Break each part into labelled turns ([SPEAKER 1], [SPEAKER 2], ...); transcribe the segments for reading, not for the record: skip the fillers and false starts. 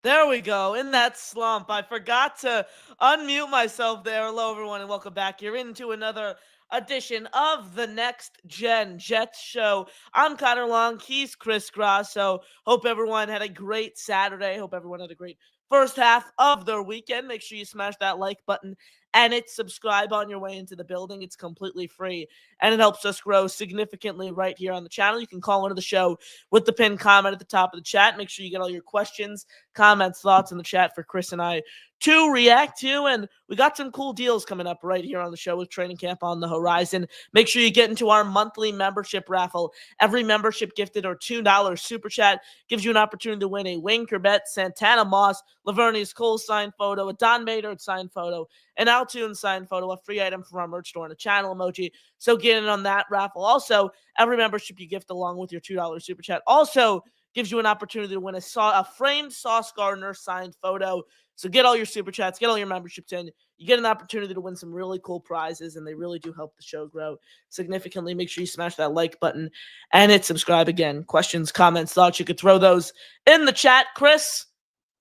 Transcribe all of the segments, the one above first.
[SPEAKER 1] There we go. In that slump, I forgot to unmute myself there. Hello, everyone, and welcome back here into another edition of the Next Gen Jets Show. I'm Connor Long. He's Chris Grasso. Hope everyone had a great Saturday. Hope everyone had a great first half of their weekend. Make sure you smash that like button and hit subscribe on your way into the building. It's completely free, and it helps us grow significantly right here on the channel. You can call into the show with the pinned comment at the top of the chat. Make sure you get all your questions, comments, thoughts in the chat for Chris and I to react to. And we got some cool deals coming up right here on the show with training camp on the horizon. Make sure you get into our monthly membership raffle. Every membership gifted or $2 super chat gives you an opportunity to win a Wayne Corbett, Santana Moss, Lavernius Cole signed photo, a Don Maynard signed photo, an Altoon signed photo, a free item from our merch store, and a channel emoji. So get in on that raffle. Also, every membership you gift along with your $2 super chat also gives you an opportunity to win a framed Sauce Gardner signed photo. So get all your super chats, get all your memberships in. You get an opportunity to win some really cool prizes, and they really do help the show grow significantly. Make sure you smash that like button and hit subscribe again. Questions, comments, thoughts, you could throw those in the chat. Chris,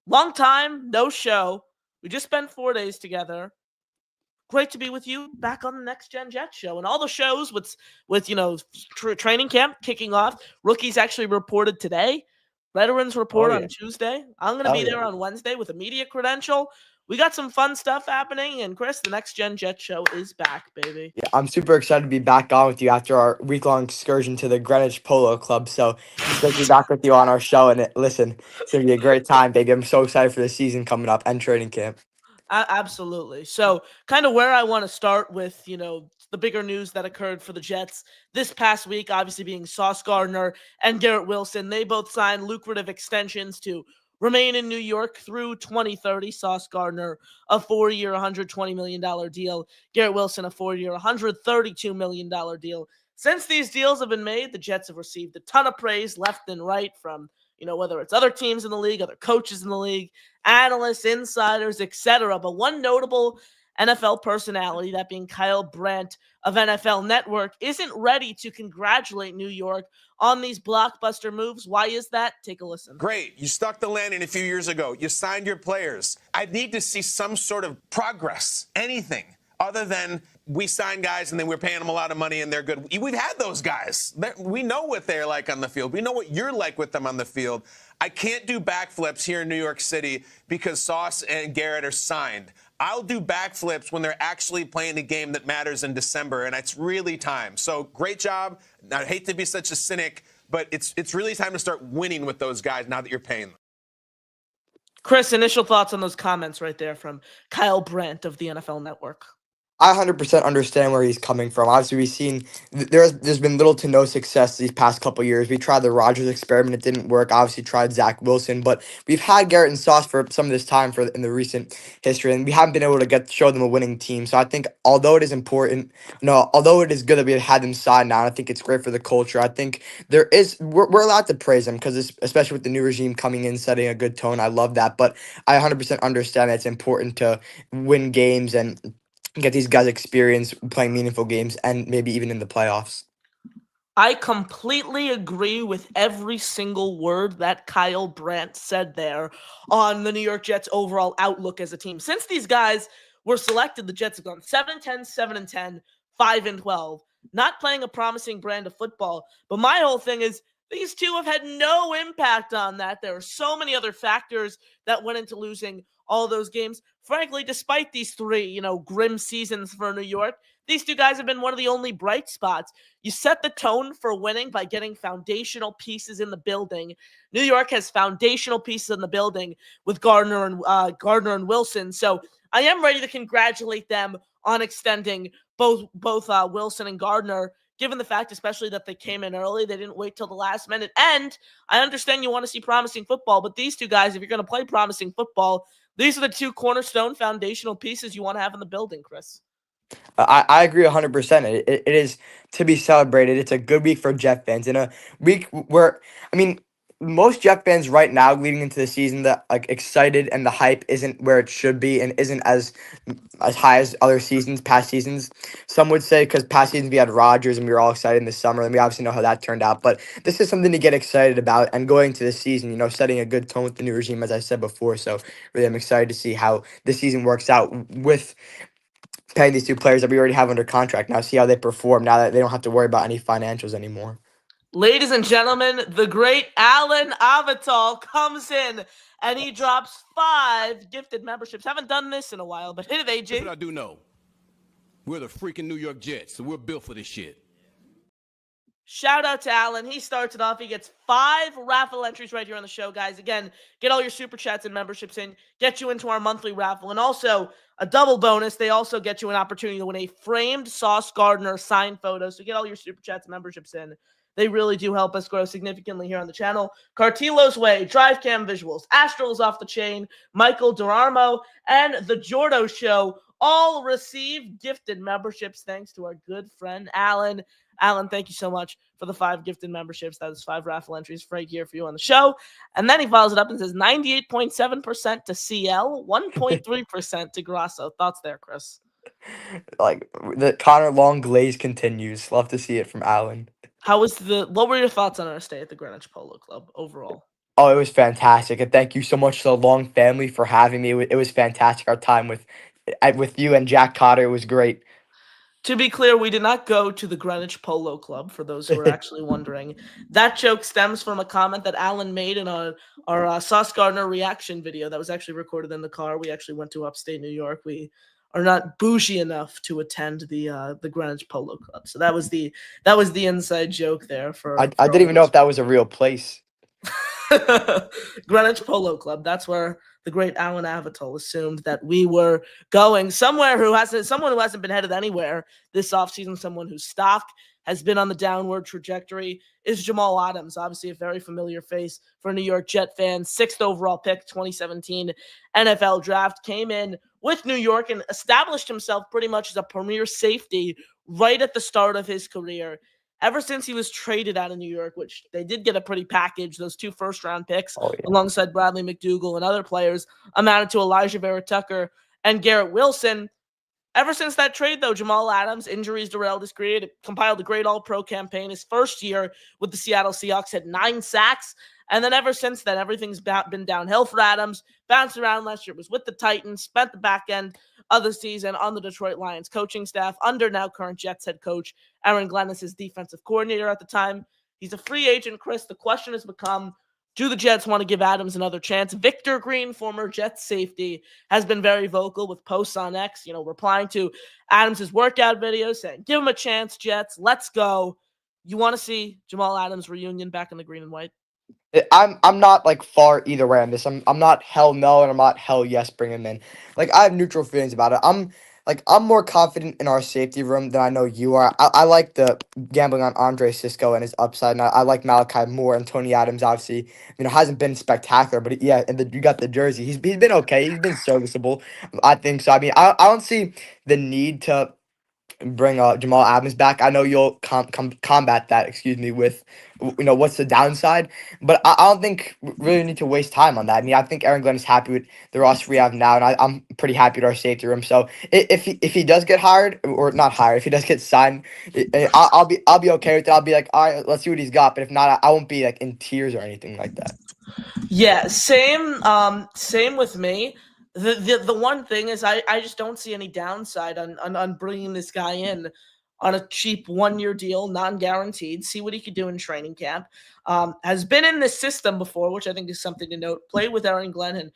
[SPEAKER 1] long time, no show. We just spent 4 days together. Great to be with you back on the Next Gen Jet Show and all the shows with training camp kicking off. Rookies actually reported today. Veterans
[SPEAKER 2] Oh
[SPEAKER 1] report
[SPEAKER 2] yeah.
[SPEAKER 1] on Tuesday. I'm going to
[SPEAKER 2] Oh
[SPEAKER 1] be
[SPEAKER 2] yeah.
[SPEAKER 1] there on Wednesday with a media credential. We got some fun stuff happening, and Chris, the Next Gen Jet Show is back, baby.
[SPEAKER 2] Yeah, I'm super excited to be back on with you after our week-long excursion to the Greenwich Polo Club. So it's great to be back with you on our show. And listen, it's gonna be a great time, baby. I'm so excited for the season coming up and training camp.
[SPEAKER 1] Absolutely. So, kind of where I want to start with, the bigger news that occurred for the Jets this past week, obviously being Sauce Gardner and Garrett Wilson. They both signed lucrative extensions to remain in New York through 2030. Sauce Gardner, a 4-year, $120 million deal. Garrett Wilson, a 4-year, $132 million deal. Since these deals have been made, the Jets have received a ton of praise left and right from, whether it's other teams in the league, other coaches in the league, analysts, insiders, etc. But one notable NFL personality, that being Kyle Brandt of NFL Network, isn't ready to congratulate New York on these blockbuster moves. Why is that? Take a listen.
[SPEAKER 3] Great. You stuck the landing a few years ago. You signed your players. I need to see some sort of progress, anything other than we sign guys and then we're paying them a lot of money and they're good. We've had those guys. We know what they're like on the field. We know what you're like with them on the field. I can't do backflips here in New York City because Sauce and Garrett are signed. I'll do backflips when they're actually playing a game that matters in December, and it's really time. So great job. I hate to be such a cynic, but it's really time to start winning with those guys now that you're paying them.
[SPEAKER 1] Chris, initial thoughts on those comments right there from Kyle Brandt of the NFL Network.
[SPEAKER 2] I 100% understand where he's coming from. Obviously, we've seen there's been little to no success these past couple years. We tried the Rodgers experiment; it didn't work. Obviously, tried Zach Wilson, but we've had Garrett and Sauce for some of this time in the recent history, and we haven't been able to show them a winning team. So I think although it is important, although it is good that we had them signed now, I think it's great for the culture. I think we're allowed to praise them because especially with the new regime coming in, setting a good tone. I love that, but I 100% understand that it's important to win games and get these guys experience playing meaningful games and maybe even in the playoffs.
[SPEAKER 1] I completely agree with every single word that Kyle Brandt said there on the New York Jets' overall outlook as a team. Since these guys were selected, the Jets have gone 7-10, 7-10, 5-12, not playing a promising brand of football. But my whole thing is these two have had no impact on that. There are so many other factors that went into losing all those games. Frankly, despite these three, grim seasons for New York, these two guys have been one of the only bright spots. You set the tone for winning by getting foundational pieces in the building. New York has foundational pieces in the building with Gardner and Wilson. So I am ready to congratulate them on extending both Wilson and Gardner, given the fact especially that they came in early. They didn't wait till the last minute. And I understand you want to see promising football, but these two guys, if you're going to play promising football, these are the two cornerstone foundational pieces you want to have in the building, Chris.
[SPEAKER 2] I agree 100%. It is to be celebrated. It's a good week for Jet fans. In a week where, I mean, most Jet fans right now leading into the season, that like excited and the hype isn't where it should be and isn't as high as other seasons, past seasons. Some would say because past seasons we had Rodgers and we were all excited in the summer, and we obviously know how that turned out. But this is something to get excited about, and going to the season, setting a good tone with the new regime, as I said before. So really, I'm excited to see how this season works out with paying these two players that we already have under contract. Now see how they perform now that they don't have to worry about any financials anymore.
[SPEAKER 1] Ladies and gentlemen, the great Alan Avatal comes in and he drops 5 gifted memberships. Haven't done this in a while, but hit it, AJ.
[SPEAKER 4] Here's what I do know. We're the freaking New York Jets, so we're built for this shit.
[SPEAKER 1] Shout out to Alan. He starts it off. He gets 5 raffle entries right here on the show, guys. Again, get all your super chats and memberships in. Get you into our monthly raffle. And also, a double bonus. They also get you an opportunity to win a framed Sauce Gardner signed photo. So get all your super chats and memberships in. They really do help us grow significantly here on the channel. Cartilo's Way, Drive Cam Visuals, Astrals Off the Chain, Michael Durarmo, and The Jordo Show all receive gifted memberships thanks to our good friend Alan. Alan, thank you so much for the 5 gifted memberships. That is 5 raffle entries right here for you on the show. And then he follows it up and says 98.7% to CL, 1.3% to Grasso. Thoughts there, Chris?
[SPEAKER 2] Like the Connor Long glaze continues. Love to see it from Alan.
[SPEAKER 1] What were your thoughts on our stay at the Greenwich Polo Club overall?
[SPEAKER 2] Oh, it was fantastic, and thank you so much to the Long family for having me. It was fantastic. Our time with you and Jack Cotter was great.
[SPEAKER 1] To be clear, we did not go to the Greenwich Polo Club, for those who are actually wondering. That joke stems from a comment that Alan made in our Sauce Gardner reaction video that was actually recorded in the car. We actually went to upstate New York. We are not bougie enough to attend the Greenwich Polo Club. So that was the inside joke there.
[SPEAKER 2] I didn't even know if that was a real place.
[SPEAKER 1] Greenwich Polo Club. That's where the great Alan Avatal assumed that we were going. Someone who hasn't been headed anywhere this offseason, someone whose stock has been on the downward trajectory, is Jamal Adams. Obviously a very familiar face for New York Jet fans. 6th overall pick, 2017 NFL draft. Came in with New York and established himself pretty much as a premier safety right at the start of his career. Ever since he was traded out of New York, which they did get a pretty package, those 2 first-round picks alongside Bradley McDougall and other players amounted to Elijah Vera Tucker and Garrett Wilson. Ever since that trade, though, Jamal Adams, injuries derailed his career, compiled a great all-pro campaign. His first year with the Seattle Seahawks had 9 sacks. And then ever since then, everything's been downhill for Adams. Bounced around last year, was with the Titans, spent the back end of the season on the Detroit Lions coaching staff under now current Jets head coach Aaron Glenn as his defensive coordinator at the time. He's a free agent, Chris. The question has become, do the Jets want to give Adams another chance? Victor Green, former Jets safety, has been very vocal with posts on X, replying to Adams' workout videos saying, give him a chance, Jets. Let's go. You want to see Jamal Adams reunion back in the green and white?
[SPEAKER 2] I'm not like far either way on this. I'm not hell no and I'm not hell yes bring him in. Like I have neutral feelings about it. I'm more confident in our safety room than I know you are. I like the gambling on Andre Sisco and his upside, and I like Malachi Moore and Tony Adams. Obviously, hasn't been spectacular, but yeah, and you got the jersey. He's been okay. He's been serviceable. I think so. I mean, I don't see the need to bring Jamal Adams back. I know you'll combat that, with, what's the downside, but I don't think we really need to waste time on that. I mean, I think Aaron Glenn is happy with the roster we have now, and I'm pretty happy with our safety room. So if he does get hired, or not hired, if he does get signed, I'll be okay with it. I'll be like, all right, let's see what he's got. But if not, I won't be like in tears or anything like that.
[SPEAKER 1] Yeah, same with me. The one thing is I just don't see any downside on bringing this guy in on a cheap 1-year deal, non-guaranteed. See what he could do in training camp. Has been in this system before, which I think is something to note. Played with Aaron Glenn, and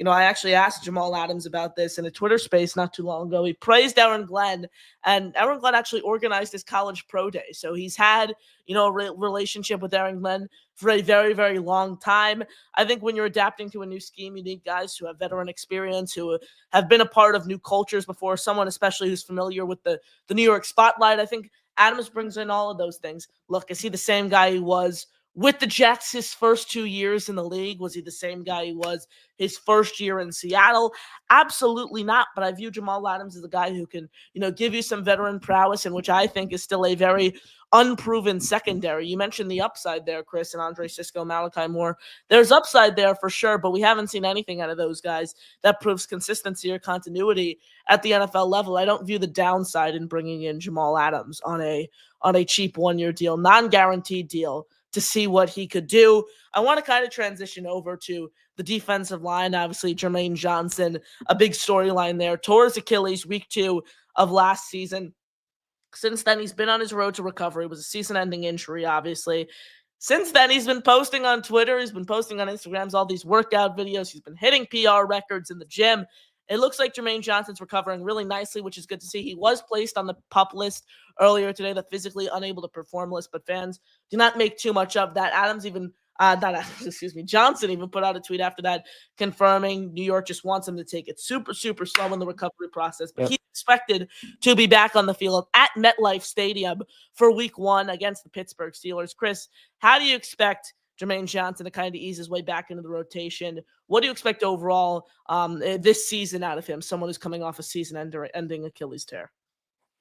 [SPEAKER 1] I actually asked Jamal Adams about this in a Twitter space not too long ago. He praised Aaron Glenn, and Aaron Glenn actually organized his college pro day. So he's had, a relationship with Aaron Glenn for a very, very long time. I think when you're adapting to a new scheme, you need guys who have veteran experience, who have been a part of new cultures before, someone especially who's familiar with the New York spotlight. I think Adams brings in all of those things. Look, is he the same guy he was with the Jets his first 2 years in the league? Was he the same guy he was his first year in Seattle? Absolutely not. But I view Jamal Adams as a guy who can, give you some veteran prowess, in which I think is still a very unproven secondary. You mentioned the upside there, Chris, and Andre Sisco, Malachi Moore. There's upside there for sure, but we haven't seen anything out of those guys that proves consistency or continuity at the NFL level. I don't view the downside in bringing in Jamal Adams on a cheap 1-year deal, non-guaranteed deal, to see what he could do. I want to kind of transition over to the defensive line. Obviously, Jermaine Johnson, a big storyline there. Tore his Achilles week 2 of last season. Since then, he's been on his road to recovery. It was a season-ending injury, obviously. Since then, he's been posting on Twitter. He's been posting on Instagrams, all these workout videos. He's been hitting PR records in the gym. It looks like Jermaine Johnson's recovering really nicely, which is good to see. He was placed on the PUP list earlier today, the physically unable to perform list, but fans do not make too much of that. Johnson even put out a tweet after that confirming New York just wants him to take it super, super slow in the recovery process. But he's expected to be back on the field at MetLife Stadium for week 1 against the Pittsburgh Steelers. Chris, how do you expect Jermaine Johnson to kind of ease his way back into the rotation? What do you expect overall this season out of him, someone who's coming off a season-ending Achilles tear?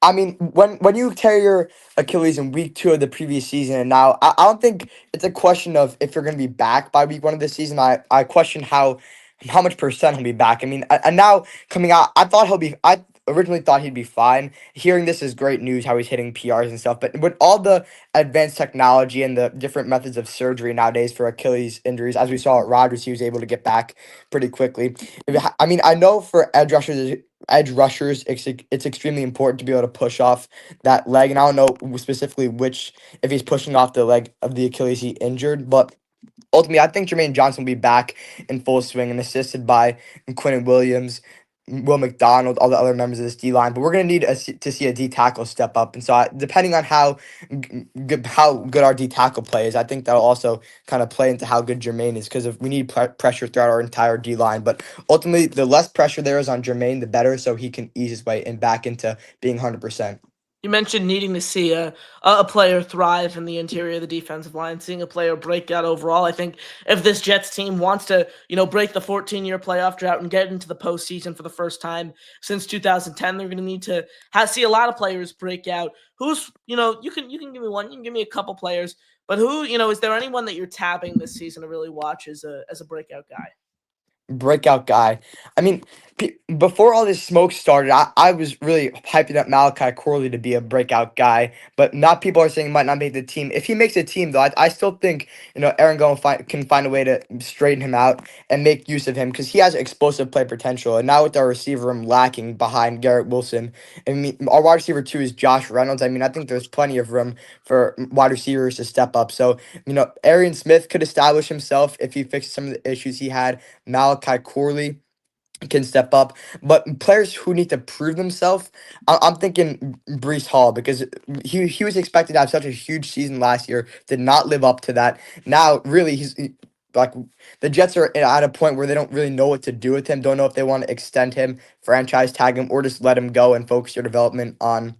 [SPEAKER 2] I mean, when you tear your Achilles in week 2 of the previous season, and now I don't think it's a question of if you're going to be back by week 1 of this season. I question how much percent he'll be back. I mean, and now coming out, I originally thought he'd be fine. Hearing this is great news, how he's hitting PRs and stuff. But with all the advanced technology and the different methods of surgery nowadays for Achilles injuries, as we saw at Rodgers, he was able to get back pretty quickly. I mean, I know for edge rushers, it's extremely important to be able to push off that leg. And I don't know specifically if he's pushing off the leg of the Achilles he injured, but ultimately, I think Jermaine Johnson will be back in full swing and assisted by Quentin Williams, Will McDonald, all the other members of this D line. But we're going to need to see a D tackle step up. And so, depending on how good our D tackle play is, I think that'll also kind of play into how good Jermaine is, because we need pressure throughout our entire D line. But ultimately, the less pressure there is on Jermaine, the better, so he can ease his way and back into being 100%.
[SPEAKER 1] You mentioned needing to see a player thrive in the interior of the defensive line, seeing a player break out overall. I think if this Jets team wants to, break the 14-year playoff drought and get into the postseason for the first time since 2010, they're going to need to see a lot of players break out. Who's, you can give me one, you can give me a couple players, but who, is there anyone that you're tabbing this season to really watch as a breakout guy?
[SPEAKER 2] Breakout guy. I mean, before all this smoke started, I was really hyping up Malachi Corley to be a breakout guy, but not people are saying he might not make the team. If he makes the team, though, I still think Aaron Glenn can find a way to straighten him out and make use of him, because he has explosive play potential. And now with our receiver room lacking behind Garrett Wilson, I mean, our wide receiver 2 is Josh Reynolds. I mean, I think there's plenty of room for wide receivers to step up. So Arian Smith could establish himself if he fixes some of the issues he had. Malachi Corley can step up, but players who need to prove themselves, I'm thinking Breece Hall, because he was expected to have such a huge season last year, did not live up to that. Now, really, like, the Jets are at a point where they don't really know what to do with him, don't know if they want to extend him, franchise tag him, or just let him go and focus your development on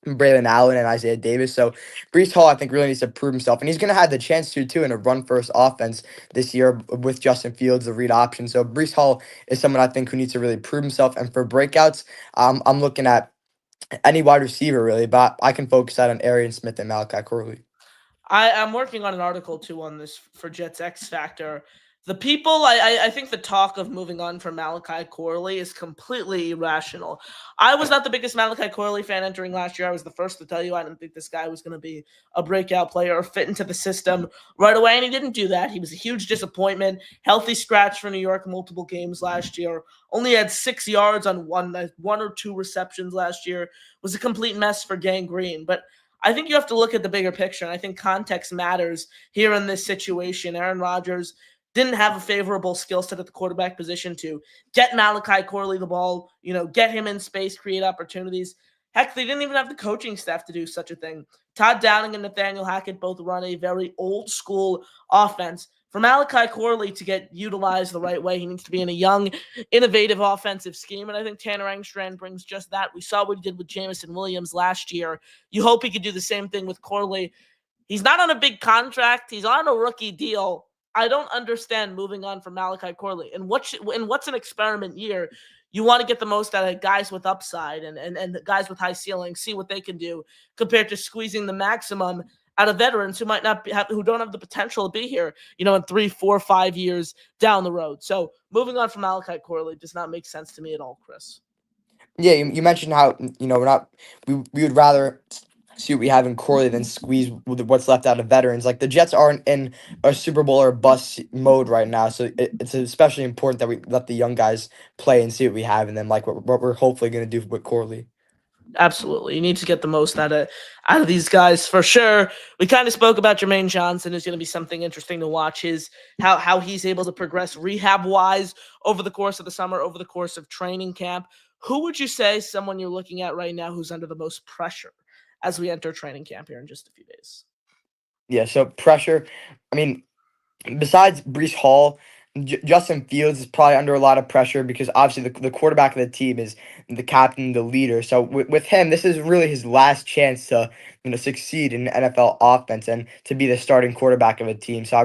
[SPEAKER 2] Braylon Allen and Isaiah Davis. So Breece Hall, I think, really needs to prove himself, and he's going to have the chance to in a run-first offense this year with Justin Fields, the read option. So Breece Hall is someone I think who needs to really prove himself. And for breakouts, I'm looking at any wide receiver really, but I can focus out on Arian Smith and Malachi Corley.
[SPEAKER 1] I'm working on an article too on this for Jets X Factor. The people, I think the talk of moving on from Malachi Corley is completely irrational. I was not the biggest Malachi Corley fan entering last year. I was the first to tell you I didn't think this guy was going to be a breakout player or fit into the system right away, and he didn't do that. He was a huge disappointment. Healthy scratch for New York multiple games last year. Only had 6 yards on one or two receptions last year. Was a complete mess for Gang Green. But I think you have to look at the bigger picture, and I think context matters here in this situation. Aaron Rodgers didn't have a favorable skill set at the quarterback position to get Malachi Corley the ball, get him in space, create opportunities. Heck, they didn't even have the coaching staff to do such a thing. Todd Downing and Nathaniel Hackett both run a very old school offense. For Malachi Corley to get utilized the right way, he needs to be in a young, innovative offensive scheme, and I think Tanner Engstrand brings just that. We saw what he did with Jamison Williams last year. You hope he could do the same thing with Corley. He's not on a big contract. He's on a rookie deal. I don't understand moving on from Malachi Corley. And what's an experiment year? You want to get the most out of guys with upside and guys with high ceilings, see what they can do compared to squeezing the maximum out of veterans who might not who don't have the potential to be here, in 3, 4, 5 years down the road. So moving on from Malachi Corley does not make sense to me at all, Chris.
[SPEAKER 2] Yeah, you mentioned how we would rather see what we have in Corley than squeeze with what's left out of veterans. Like the Jets aren't in a Super Bowl or bust mode right now, so it's especially important that we let the young guys play and see what we have, and then like what we're hopefully going to do with Corley.
[SPEAKER 1] Absolutely. You need to get the most out of these guys for sure. We kind of spoke about Jermaine Johnson. Is going to be something interesting to watch how he's able to progress rehab wise over the course of the summer, over the course of training camp. Who would you say someone you're looking at right now who's under the most pressure as we enter training camp here in just a few days?
[SPEAKER 2] Yeah, so pressure. I mean, besides Breece Hall, Justin Fields is probably under a lot of pressure because obviously the quarterback of the team is the captain, the leader. So with him, this is really his last chance to succeed in the NFL offense and to be the starting quarterback of a team. So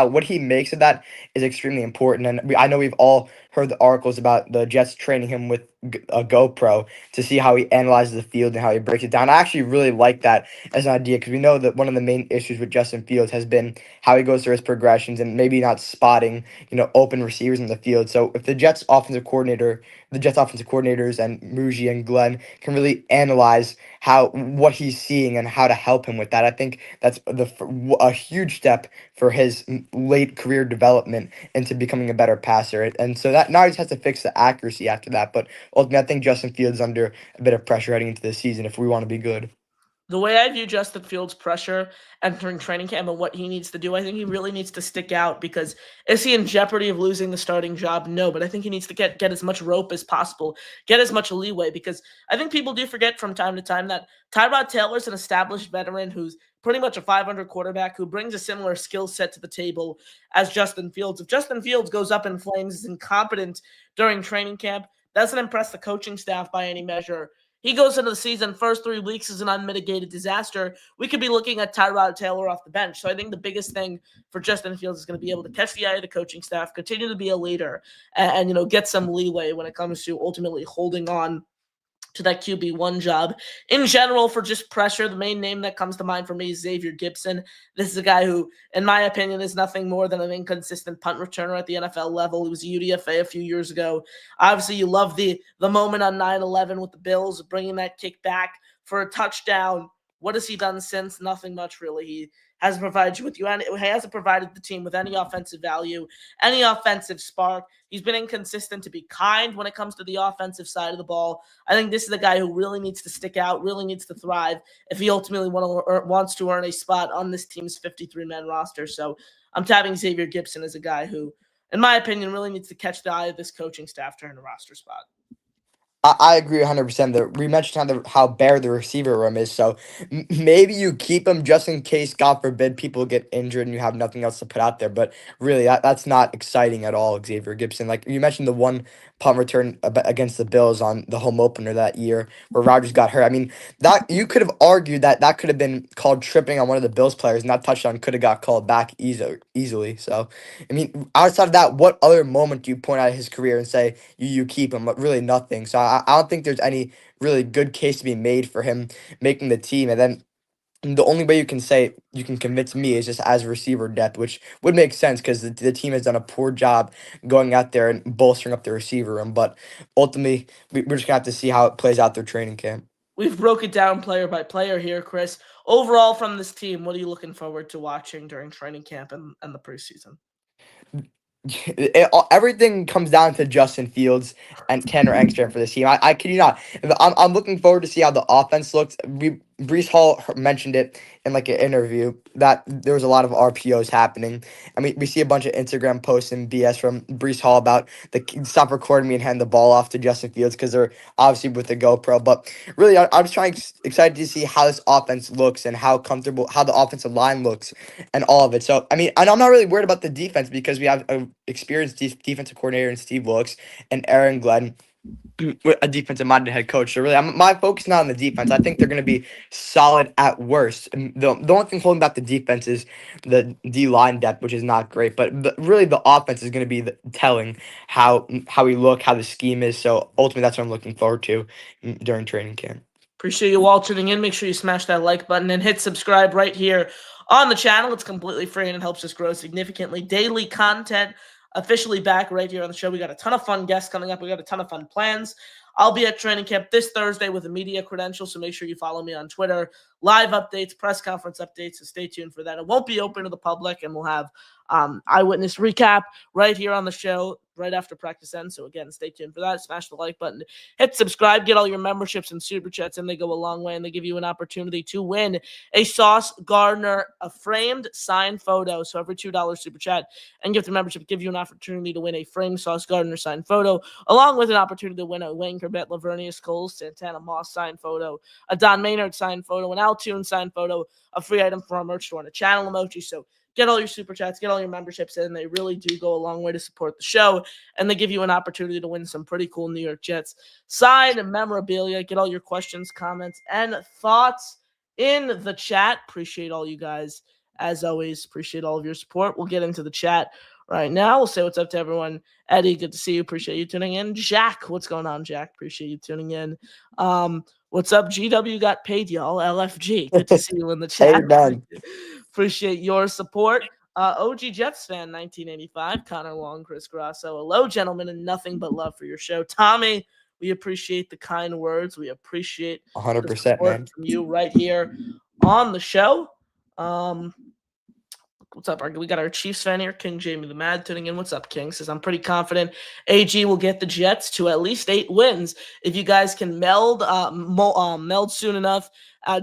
[SPEAKER 2] what he makes of that is extremely important. And I know we've all heard the articles about the Jets training him with a GoPro to see how he analyzes the field and how he breaks it down. I actually really like that as an idea because we know that one of the main issues with Justin Fields has been how he goes through his progressions and maybe not spotting open receivers in the field. So if the Jets offensive coordinators and Mougey and Glenn can really analyze what he's seeing and how to help him with that, I think that's a huge step for his late career development into becoming a better passer. And so that now he just has to fix the accuracy after that. But ultimately, I think Justin Fields is under a bit of pressure heading into the season if we want to be good.
[SPEAKER 1] The way I view Justin Fields' pressure entering training camp and what he needs to do, I think he really needs to stick out because is he in jeopardy of losing the starting job? No, but I think he needs to get as much rope as possible, get as much leeway because I think people do forget from time to time that Tyrod Taylor's an established veteran who's pretty much a 500 quarterback who brings a similar skill set to the table as Justin Fields. If Justin Fields goes up in flames, is incompetent during training camp, doesn't impress the coaching staff by any measure, he goes into the season, first 3 weeks is an unmitigated disaster. We could be looking at Tyrod Taylor off the bench. So I think the biggest thing for Justin Fields is going to be able to catch the eye of the coaching staff, continue to be a leader, and get some leeway when it comes to ultimately holding on to that QB1 job. In general, for just pressure, the main name that comes to mind for me is Xavier Gipson. This is a guy who, in my opinion, is nothing more than an inconsistent punt returner at the NFL level. He was a UDFA a few years ago. Obviously, you love the moment on 9/11 with the Bills, bringing that kick back for a touchdown. What has he done since? Nothing much, really. He hasn't provided you with he hasn't provided the team with any offensive value, any offensive spark. He's been inconsistent to be kind when it comes to the offensive side of the ball. I think this is a guy who really needs to stick out, really needs to thrive if he ultimately wants to earn a spot on this team's 53-man roster. So I'm tapping Xavier Gipson as a guy who, in my opinion, really needs to catch the eye of this coaching staff to earn a roster spot.
[SPEAKER 2] I agree 100%. We mentioned how bare the receiver room is, so maybe you keep him just in case, God forbid, people get injured and you have nothing else to put out there. But really, that's not exciting at all, Xavier Gipson. Like you mentioned, the one punt return against the Bills on the home opener that year where Rodgers got hurt. I mean, that you could have argued that could have been called tripping on one of the Bills players, and that touchdown could have got called back easily. So, I mean, outside of that, what other moment do you point out his career and say you keep him? But really nothing. So I don't think there's any really good case to be made for him making the team. And then the only way you can convince me is just as receiver depth, which would make sense because the team has done a poor job going out there and bolstering up the receiver room. But ultimately, we're just going to have to see how it plays out their training camp.
[SPEAKER 1] We've broke it down player by player here, Chris. Overall, from this team, what are you looking forward to watching during training camp and the preseason?
[SPEAKER 2] Everything comes down to Justin Fields and Tanner Engstrom for this team. I kid you not. I'm looking forward to see how the offense looks. Breece Hall mentioned it in like an interview that there was a lot of RPOs happening. I mean, we see a bunch of Instagram posts and BS from Breece Hall about stop recording me and hand the ball off to Justin Fields because they're obviously with the GoPro. But really, I'm just excited to see how this offense looks and how the offensive line looks and all of it. So, I mean, and I'm not really worried about the defense because we have an experienced defensive coordinator in Steve Wilks and Aaron Glenn. with a defensive-minded head coach. So really, my focus is not on the defense. I think they're going to be solid at worst. And the only thing holding back the defense is the D line depth, which is not great. But really, the offense is going to be telling how we look, how the scheme is. So ultimately, that's what I'm looking forward to during training camp.
[SPEAKER 1] Appreciate you all tuning in. Make sure you smash that like button and hit subscribe right here on the channel. It's completely free and it helps us grow significantly. Daily content officially back right here on the show. We got a ton of fun guests coming up. We got a ton of fun plans. I'll be at training camp this Thursday with a media credential, so make sure you follow me on Twitter. Live updates, press conference updates, so stay tuned for that. It won't be open to the public, and we'll have eyewitness recap right here on the show right after practice ends. So again, stay tuned for that. Smash the like button, hit subscribe, get all your memberships and super chats, and they go a long way, and they give you an opportunity to win a Sauce Gardner, a framed signed photo. So every $2 super chat and gift membership give you an opportunity to win a framed Sauce Gardner signed photo, along with an opportunity to win a Wayne Corbett, Lavernius Coles, Santana Moss signed photo, a Don Maynard signed photo, an Altoon signed photo, a free item from our merch store, and a channel emoji. So get all your super chats, get all your memberships in. They really do go a long way to support the show, and they give you an opportunity to win some pretty cool New York Jets signed memorabilia. Get all your questions, comments, and thoughts in the chat. Appreciate all you guys. As always, appreciate all of your support. We'll get into the chat right now. We'll say what's up to everyone. Eddie, good to see you. Appreciate you tuning in. Jack, what's going on, Jack? Appreciate you tuning in. What's up? GW got paid, y'all. LFG. Good to see you in the chat.
[SPEAKER 2] Amen.
[SPEAKER 1] Appreciate your support. OG Jets fan, 1985. Connor Long, Chris Grasso. Hello, gentlemen, and nothing but love for your show. Tommy, we appreciate the kind words. We appreciate
[SPEAKER 2] 100%,
[SPEAKER 1] the support
[SPEAKER 2] man.
[SPEAKER 1] from you right here on the show. What's up? We got our Chiefs fan here, King Jamie the Mad, tuning in. What's up, King? Says, I'm pretty confident AG will get the Jets to at least 8 wins. If you guys can meld soon enough,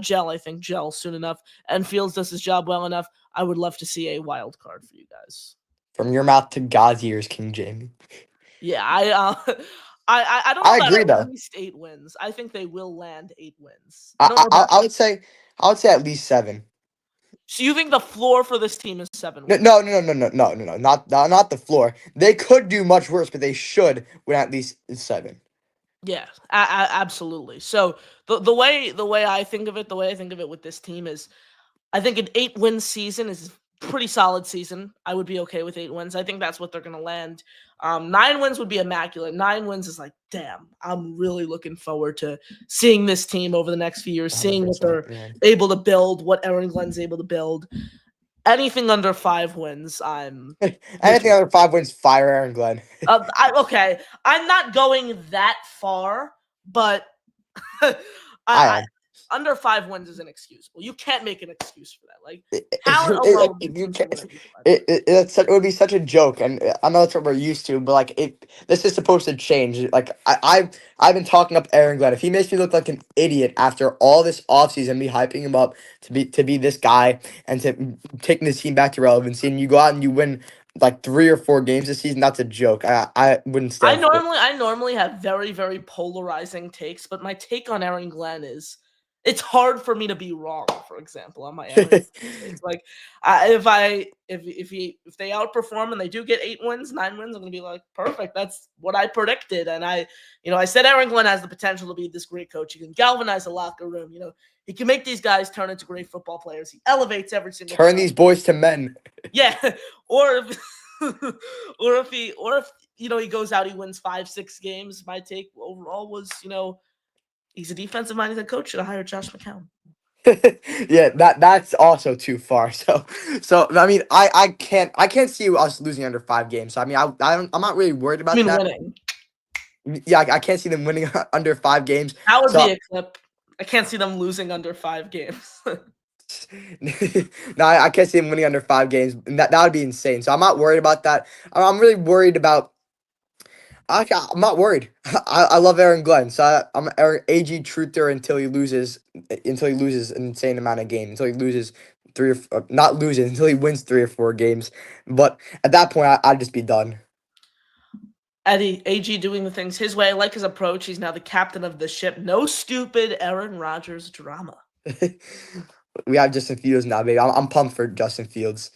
[SPEAKER 1] gel soon enough, and Fields does his job well enough, I would love to see a wild card for you guys.
[SPEAKER 2] From your mouth to God's ears, King Jamie.
[SPEAKER 1] Yeah, I don't know
[SPEAKER 2] I
[SPEAKER 1] about
[SPEAKER 2] agree,
[SPEAKER 1] at
[SPEAKER 2] though.
[SPEAKER 1] least 8 wins. I think they will land 8 wins.
[SPEAKER 2] I would say at least 7.
[SPEAKER 1] So you think the floor for this team is 7 wins?
[SPEAKER 2] No, not the floor. They could do much worse, but they should win at least 7.
[SPEAKER 1] Yeah, absolutely. So the way I think of it with this team is, I think an 8-win season is a pretty solid season. I would be okay with 8 wins. I think that's what they're going to land. 9 wins would be immaculate. 9 wins is like, damn, I'm really looking forward to seeing this team over the next few years, seeing what they're able to build, what Aaron Glenn's able to build. Anything under 5 wins,
[SPEAKER 2] anything under 5 wins, fire Aaron Glenn.
[SPEAKER 1] Okay, I'm not going that far, but under 5 wins is inexcusable. You can't make an excuse for that. Like, talent alone,
[SPEAKER 2] it would be such a joke, and I know that's what we're used to, but like this is supposed to change. Like I've been talking up Aaron Glenn. If he makes me look like an idiot after all this offseason, me hyping him up to be this guy and to taking this team back to relevancy, and you go out and you win like 3 or 4 games this season, that's a joke. I wouldn't stand for it.
[SPEAKER 1] I normally have very, very polarizing takes, but my take on Aaron Glenn is, it's hard for me to be wrong. For example, on my Aaron, it's like if they outperform and they do get 8 wins, 9 wins, I'm gonna be like, perfect. That's what I predicted, and I said Aaron Glenn has the potential to be this great coach. He can galvanize a locker room. He can make these guys turn into great football players. He elevates every single.
[SPEAKER 2] Turn these boys to men.
[SPEAKER 1] Yeah, or if he goes out, he wins 5-6 games. My take overall was, he's a defensive-minded head coach. Should have hired Josh McCown.
[SPEAKER 2] Yeah, that's also too far. So I mean, I can't see us losing under 5 games. So I mean, I'm not really worried about that.
[SPEAKER 1] Winning.
[SPEAKER 2] Yeah, I can't see them winning under 5 games.
[SPEAKER 1] That would be a clip. I can't see them losing under 5 games.
[SPEAKER 2] No, I can't see them winning under 5 games. And that would be insane. So I'm not worried about that. I'm really worried about. I'm not worried. I love Aaron Glenn. So I'm Aaron AG truther until he loses an insane amount of games. Until he loses until he wins 3 or 4 games. But at that point, I'd just be done.
[SPEAKER 1] Eddie, AG doing the things his way. I like his approach. He's now the captain of the ship. No stupid Aaron Rodgers drama.
[SPEAKER 2] We have Justin Fields now, baby. I'm pumped for Justin Fields.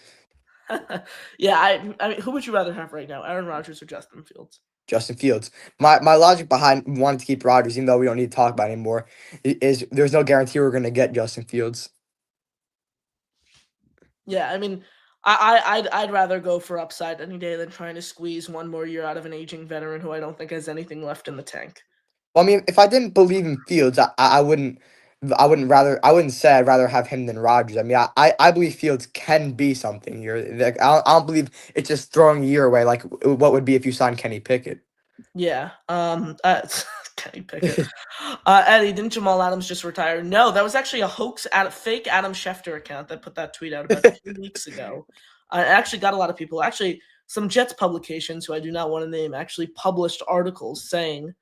[SPEAKER 1] Yeah, I mean, who would you rather have right now, Aaron Rodgers or Justin Fields?
[SPEAKER 2] Justin Fields. My logic behind wanting to keep Rodgers, even though we don't need to talk about it anymore, is there's no guarantee we're going to get Justin Fields.
[SPEAKER 1] Yeah, I mean, I'd rather go for upside any day than trying to squeeze one more year out of an aging veteran who I don't think has anything left in the tank.
[SPEAKER 2] Well, I mean, if I didn't believe in Fields, I wouldn't say I'd rather have him than Rodgers. I mean, I believe Fields can be something here. Like, I don't believe it's just throwing a year away like what would be if you signed Kenny Pickett.
[SPEAKER 1] Yeah. Kenny Pickett. Eddie, didn't Jamal Adams just retire? No, that was actually a hoax, fake Adam Schefter account that put that tweet out about 2 weeks ago. It actually got a lot of people. Actually, some Jets publications, who I do not want to name, actually published articles saying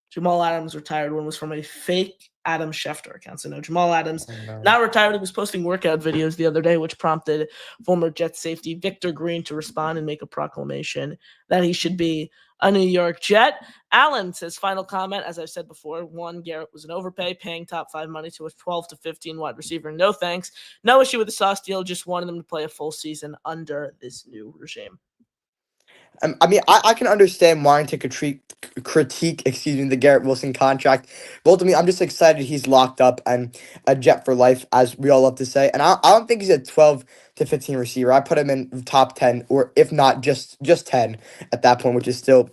[SPEAKER 1] Jamal Adams retired. One was from a fake Adam Schefter account. So no, Jamal Adams
[SPEAKER 2] Oh, no.
[SPEAKER 1] not retired. He was posting workout videos the other day, which prompted former Jets safety Victor Green to respond and make a proclamation that he should be a New York Jet. Allen says, final comment, as I've said before, one, Garrett was an overpay, paying top 5 money to a 12 to 15 wide receiver. No thanks. No issue with the Sauce deal. Just wanted them to play a full season under this new regime.
[SPEAKER 2] I mean, I can understand wanting to critique, the Garrett Wilson contract. But ultimately, I'm just excited he's locked up and a Jet for life, as we all love to say. And I don't think he's a 12 to 15 receiver. I put him in top 10, or if not, just 10 at that point, which is still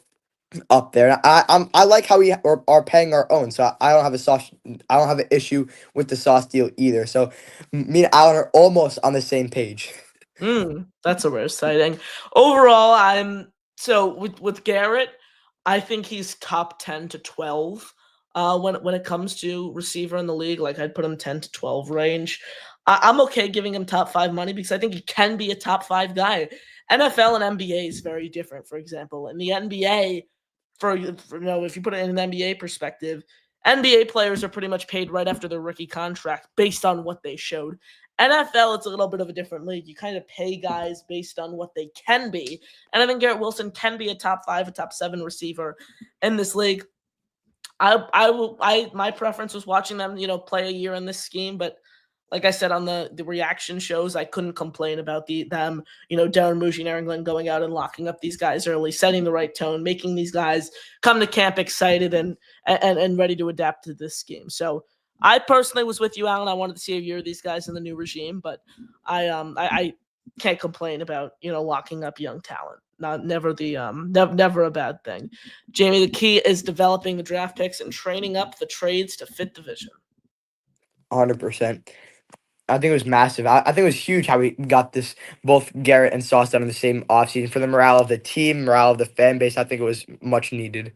[SPEAKER 2] up there. And I like how we are paying our own, so I don't have an issue with the Sauce deal either. So me and Alan are almost on the same page.
[SPEAKER 1] That's a rare sighting. Overall, with Garrett, I think he's top 10 to 12 when it comes to receiver in the league. Like, I'd put him 10 to 12 range. I'm okay giving him top 5 money because I think he can be a top 5 guy. NFL and NBA is very different. For example, in the NBA, if you put it in an NBA perspective, NBA players are pretty much paid right after their rookie contract based on what they showed. NFL, it's a little bit of a different league. You kind of pay guys based on what they can be. And I think Garrett Wilson can be a top 5, a top 7 receiver in this league. My preference was watching them, play a year in this scheme, but like I said on the reaction shows, I couldn't complain about them, Darren Mougey and Aaron Glenn going out and locking up these guys early, setting the right tone, making these guys come to camp excited and ready to adapt to this scheme. So I personally was with you, Alan. I wanted to see a year of these guys in the new regime, but I can't complain about locking up young talent. Never a bad thing. Jamie, the key is developing the draft picks and training up the trades to fit the vision.
[SPEAKER 2] 100%. I think it was massive. I think it was huge how we got this, both Garrett and Sauce done in the same offseason for the morale of the team, morale of the fan base. I think it was much needed.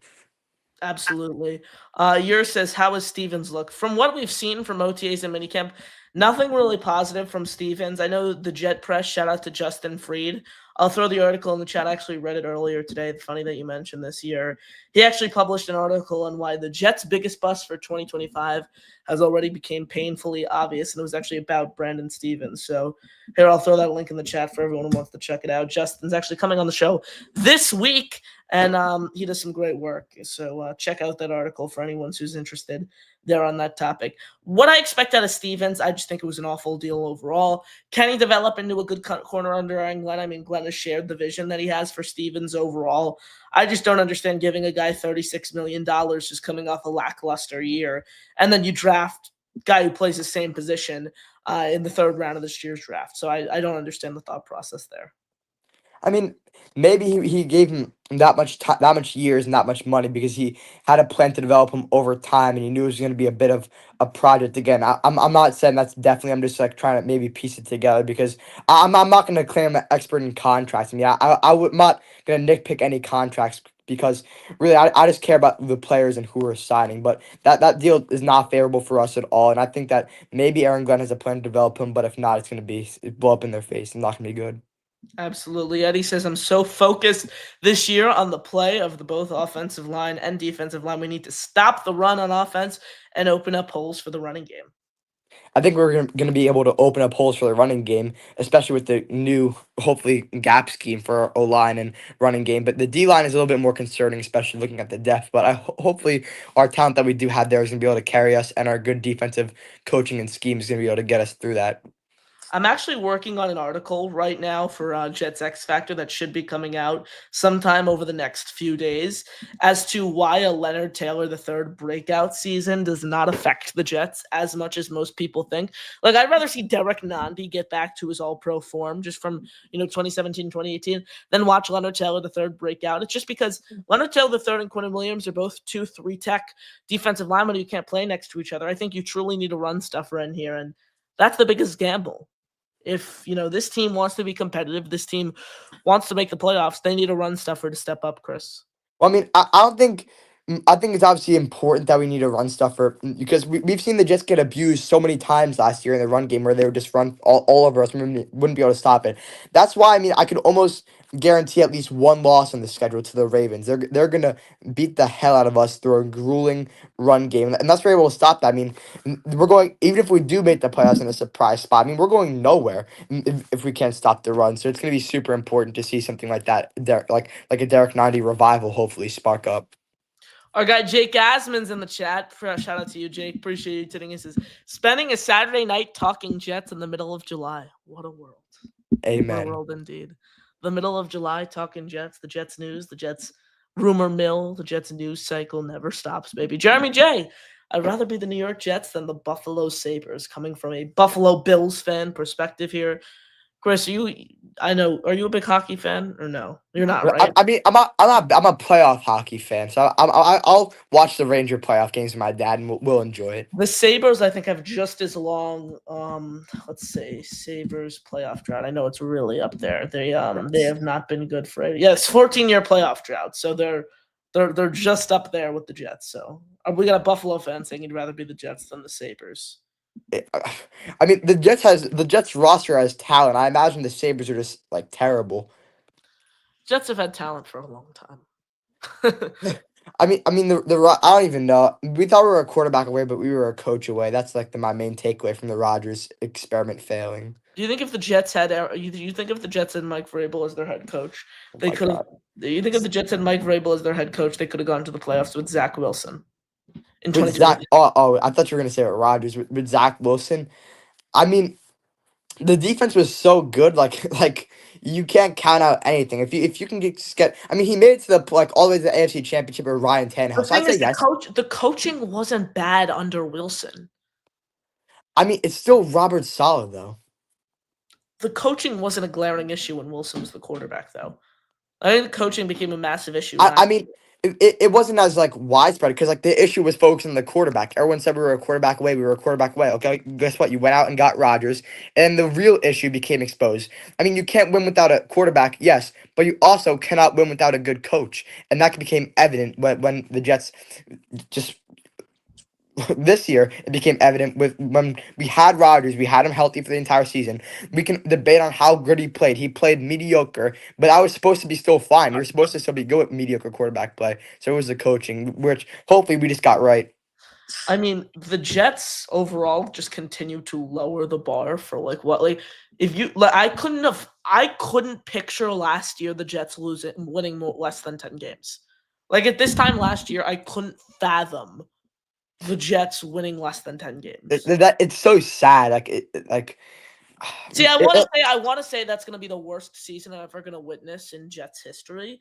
[SPEAKER 1] Absolutely. Yours says, how is Stevens look? From what we've seen from OTAs and minicamp, nothing really positive from Stevens. I know the Jet Press, shout out to Justin Freed. I'll throw the article in the chat. I actually read it earlier today. It's funny that you mentioned this year. He actually published an article on why the Jets' biggest bust for 2025 has already became painfully obvious, and it was actually about Brandon Stevens. So here, I'll throw that link in the chat for everyone who wants to check it out. Justin's actually coming on the show this week, and he does some great work. So check out that article for anyone who's interested there on that topic. What I expect out of Stevens, I just think it was an awful deal overall. Can he develop into a good corner under Aaron Glenn? I mean, Glenn has shared the vision that he has for Stevens overall. I just don't understand giving a guy $36 million just coming off a lackluster year, and then you draft a guy who plays the same position in the 3rd round of this year's draft. So I don't understand the thought process there.
[SPEAKER 2] I mean, maybe he gave him that much years and that much money because he had a plan to develop him over time, and he knew it was going to be a bit of a project. Again, I'm not saying that's definitely. I'm just like trying to maybe piece it together because I'm not going to claim I'm an expert in contracts. I mean, I'm not going to nitpick any contracts because really I just care about the players and who are signing. But that deal is not favorable for us at all, and I think that maybe Aaron Glenn has a plan to develop him, but if not, it's going to be blow up in their face and not going to be good.
[SPEAKER 1] Absolutely. Eddie says, I'm so focused this year on the play of the both offensive line and defensive line. We need to stop the run on offense and open up holes for the running game.
[SPEAKER 2] I think we're going to be able to open up holes for the running game, especially with the new, hopefully, gap scheme for our O-line and running game. But the D-line is a little bit more concerning, especially looking at the depth. But hopefully our talent that we do have there is going to be able to carry us, and our good defensive coaching and scheme is going to be able to get us through that.
[SPEAKER 1] I'm actually working on an article right now for Jets X Factor that should be coming out sometime over the next few days as to why a Leonard Taylor III breakout season does not affect the Jets as much as most people think. Like, I'd rather see Derek Nandi get back to his all-pro form just from, 2017, 2018 than watch Leonard Taylor III break out. It's just because Leonard Taylor III and Quentin Williams are both 2-3 tech defensive linemen who can't play next to each other. I think you truly need a run stuffer in here, and that's the biggest gamble. If, this team wants to be competitive, this team wants to make the playoffs, they need a run stuffer to step up, Chris.
[SPEAKER 2] Well, I mean, I don't think. I think it's obviously important that we need a run stuffer because we've seen the Jets get abused so many times last year in the run game where they would just run all over us and we wouldn't be able to stop it. That's why, I mean, I could almost guarantee at least one loss on the schedule to the Ravens. They're going to beat the hell out of us through a grueling run game. And that's where we're able to stop that. I mean, we're going, even if we do make the playoffs in a surprise spot, I mean, we're going nowhere if we can't stop the run. So it's going to be super important to see something like that, like a Derek Nandi revival hopefully spark up.
[SPEAKER 1] Our guy Jake Asman's in the chat. Shout out to you, Jake. Appreciate you tuning in. He says, spending a Saturday night talking Jets in the middle of July. What a world.
[SPEAKER 2] Amen.
[SPEAKER 1] What a world indeed. The middle of July talking Jets, the Jets news, the Jets rumor mill, the Jets news cycle never stops, baby. Jeremy J. I'd rather be the New York Jets than the Buffalo Sabres, coming from a Buffalo Bills fan perspective here. Chris, are you a big hockey fan or no? You're not, right?
[SPEAKER 2] I mean, I'm a playoff hockey fan, so I'll watch the Ranger playoff games with my dad, and we'll enjoy it.
[SPEAKER 1] The Sabres, I think, have just as long. Let's say Sabres playoff drought. I know it's really up there. They have not been good for it. Yeah, it's 14-year playoff drought, so they're just up there with the Jets. So we got a Buffalo fan saying he'd rather be the Jets than the Sabres.
[SPEAKER 2] I mean, the Jets roster has talent. I imagine the Sabres are just like terrible.
[SPEAKER 1] Jets have had talent for a long time.
[SPEAKER 2] I mean, I don't even know. We thought we were a quarterback away, but we were a coach away. That's like my main takeaway from the Rodgers experiment failing.
[SPEAKER 1] Do you think if the Jets had Mike Vrabel as their head coach, they could have? Do you think if the Jets had Mike Vrabel as their head coach, they could have gone to the playoffs with Zach Wilson in 2020?
[SPEAKER 2] I thought you were gonna say it with Rodgers with Zach Wilson. I mean, the defense was so good, like you can't count out anything. If you can get, I mean, he made it to the all the way to the AFC Championship with Ryan Tannehill.
[SPEAKER 1] The
[SPEAKER 2] So I'd
[SPEAKER 1] thing
[SPEAKER 2] say
[SPEAKER 1] is,
[SPEAKER 2] yes.
[SPEAKER 1] the coaching wasn't bad under Wilson.
[SPEAKER 2] I mean, it's still Robert Saleh though.
[SPEAKER 1] The coaching wasn't a glaring issue when Wilson was the quarterback, though. I think the coaching became a massive issue.
[SPEAKER 2] I mean, it wasn't as like widespread because like the issue was focusing on the quarterback. Everyone said we were a quarterback away. We were a quarterback away. Okay, guess what? You went out and got Rodgers, and the real issue became exposed. I mean, you can't win without a quarterback, yes, but you also cannot win without a good coach, and that became evident when the Jets just. This year, it became evident when we had Rodgers, we had him healthy for the entire season. We can debate on how good he played. He played mediocre, but I was supposed to be still fine. We were supposed to still be good with mediocre quarterback play. So it was the coaching, which hopefully we just got right.
[SPEAKER 1] I mean, the Jets overall just continue to lower the bar for I couldn't picture last year the Jets winning less than 10 games. Like at this time last year, I couldn't fathom the Jets winning less than 10 games.
[SPEAKER 2] It's so sad.
[SPEAKER 1] See, I want to say that's going to be the worst season I'm ever going to witness in Jets history,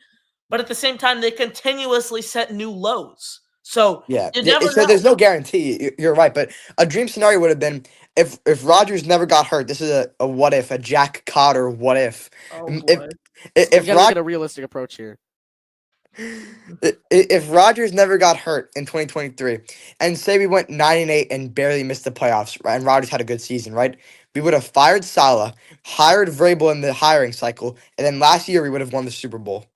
[SPEAKER 1] but at the same time, they continuously set new lows. So
[SPEAKER 2] yeah,
[SPEAKER 1] you never
[SPEAKER 2] so
[SPEAKER 1] know.
[SPEAKER 2] there's no guarantee. You're right, but a dream scenario would have been if Rodgers never got hurt. This is a what if, a Jack Cotter what if.
[SPEAKER 1] Oh boy.
[SPEAKER 5] If you gotta get a realistic approach here.
[SPEAKER 2] If Rodgers never got hurt in 2023, and say we went 9-8 and barely missed the playoffs, right, and Rodgers had a good season, right? We would have fired Saleh, hired Vrabel in the hiring cycle, and then last year we would have won the Super Bowl.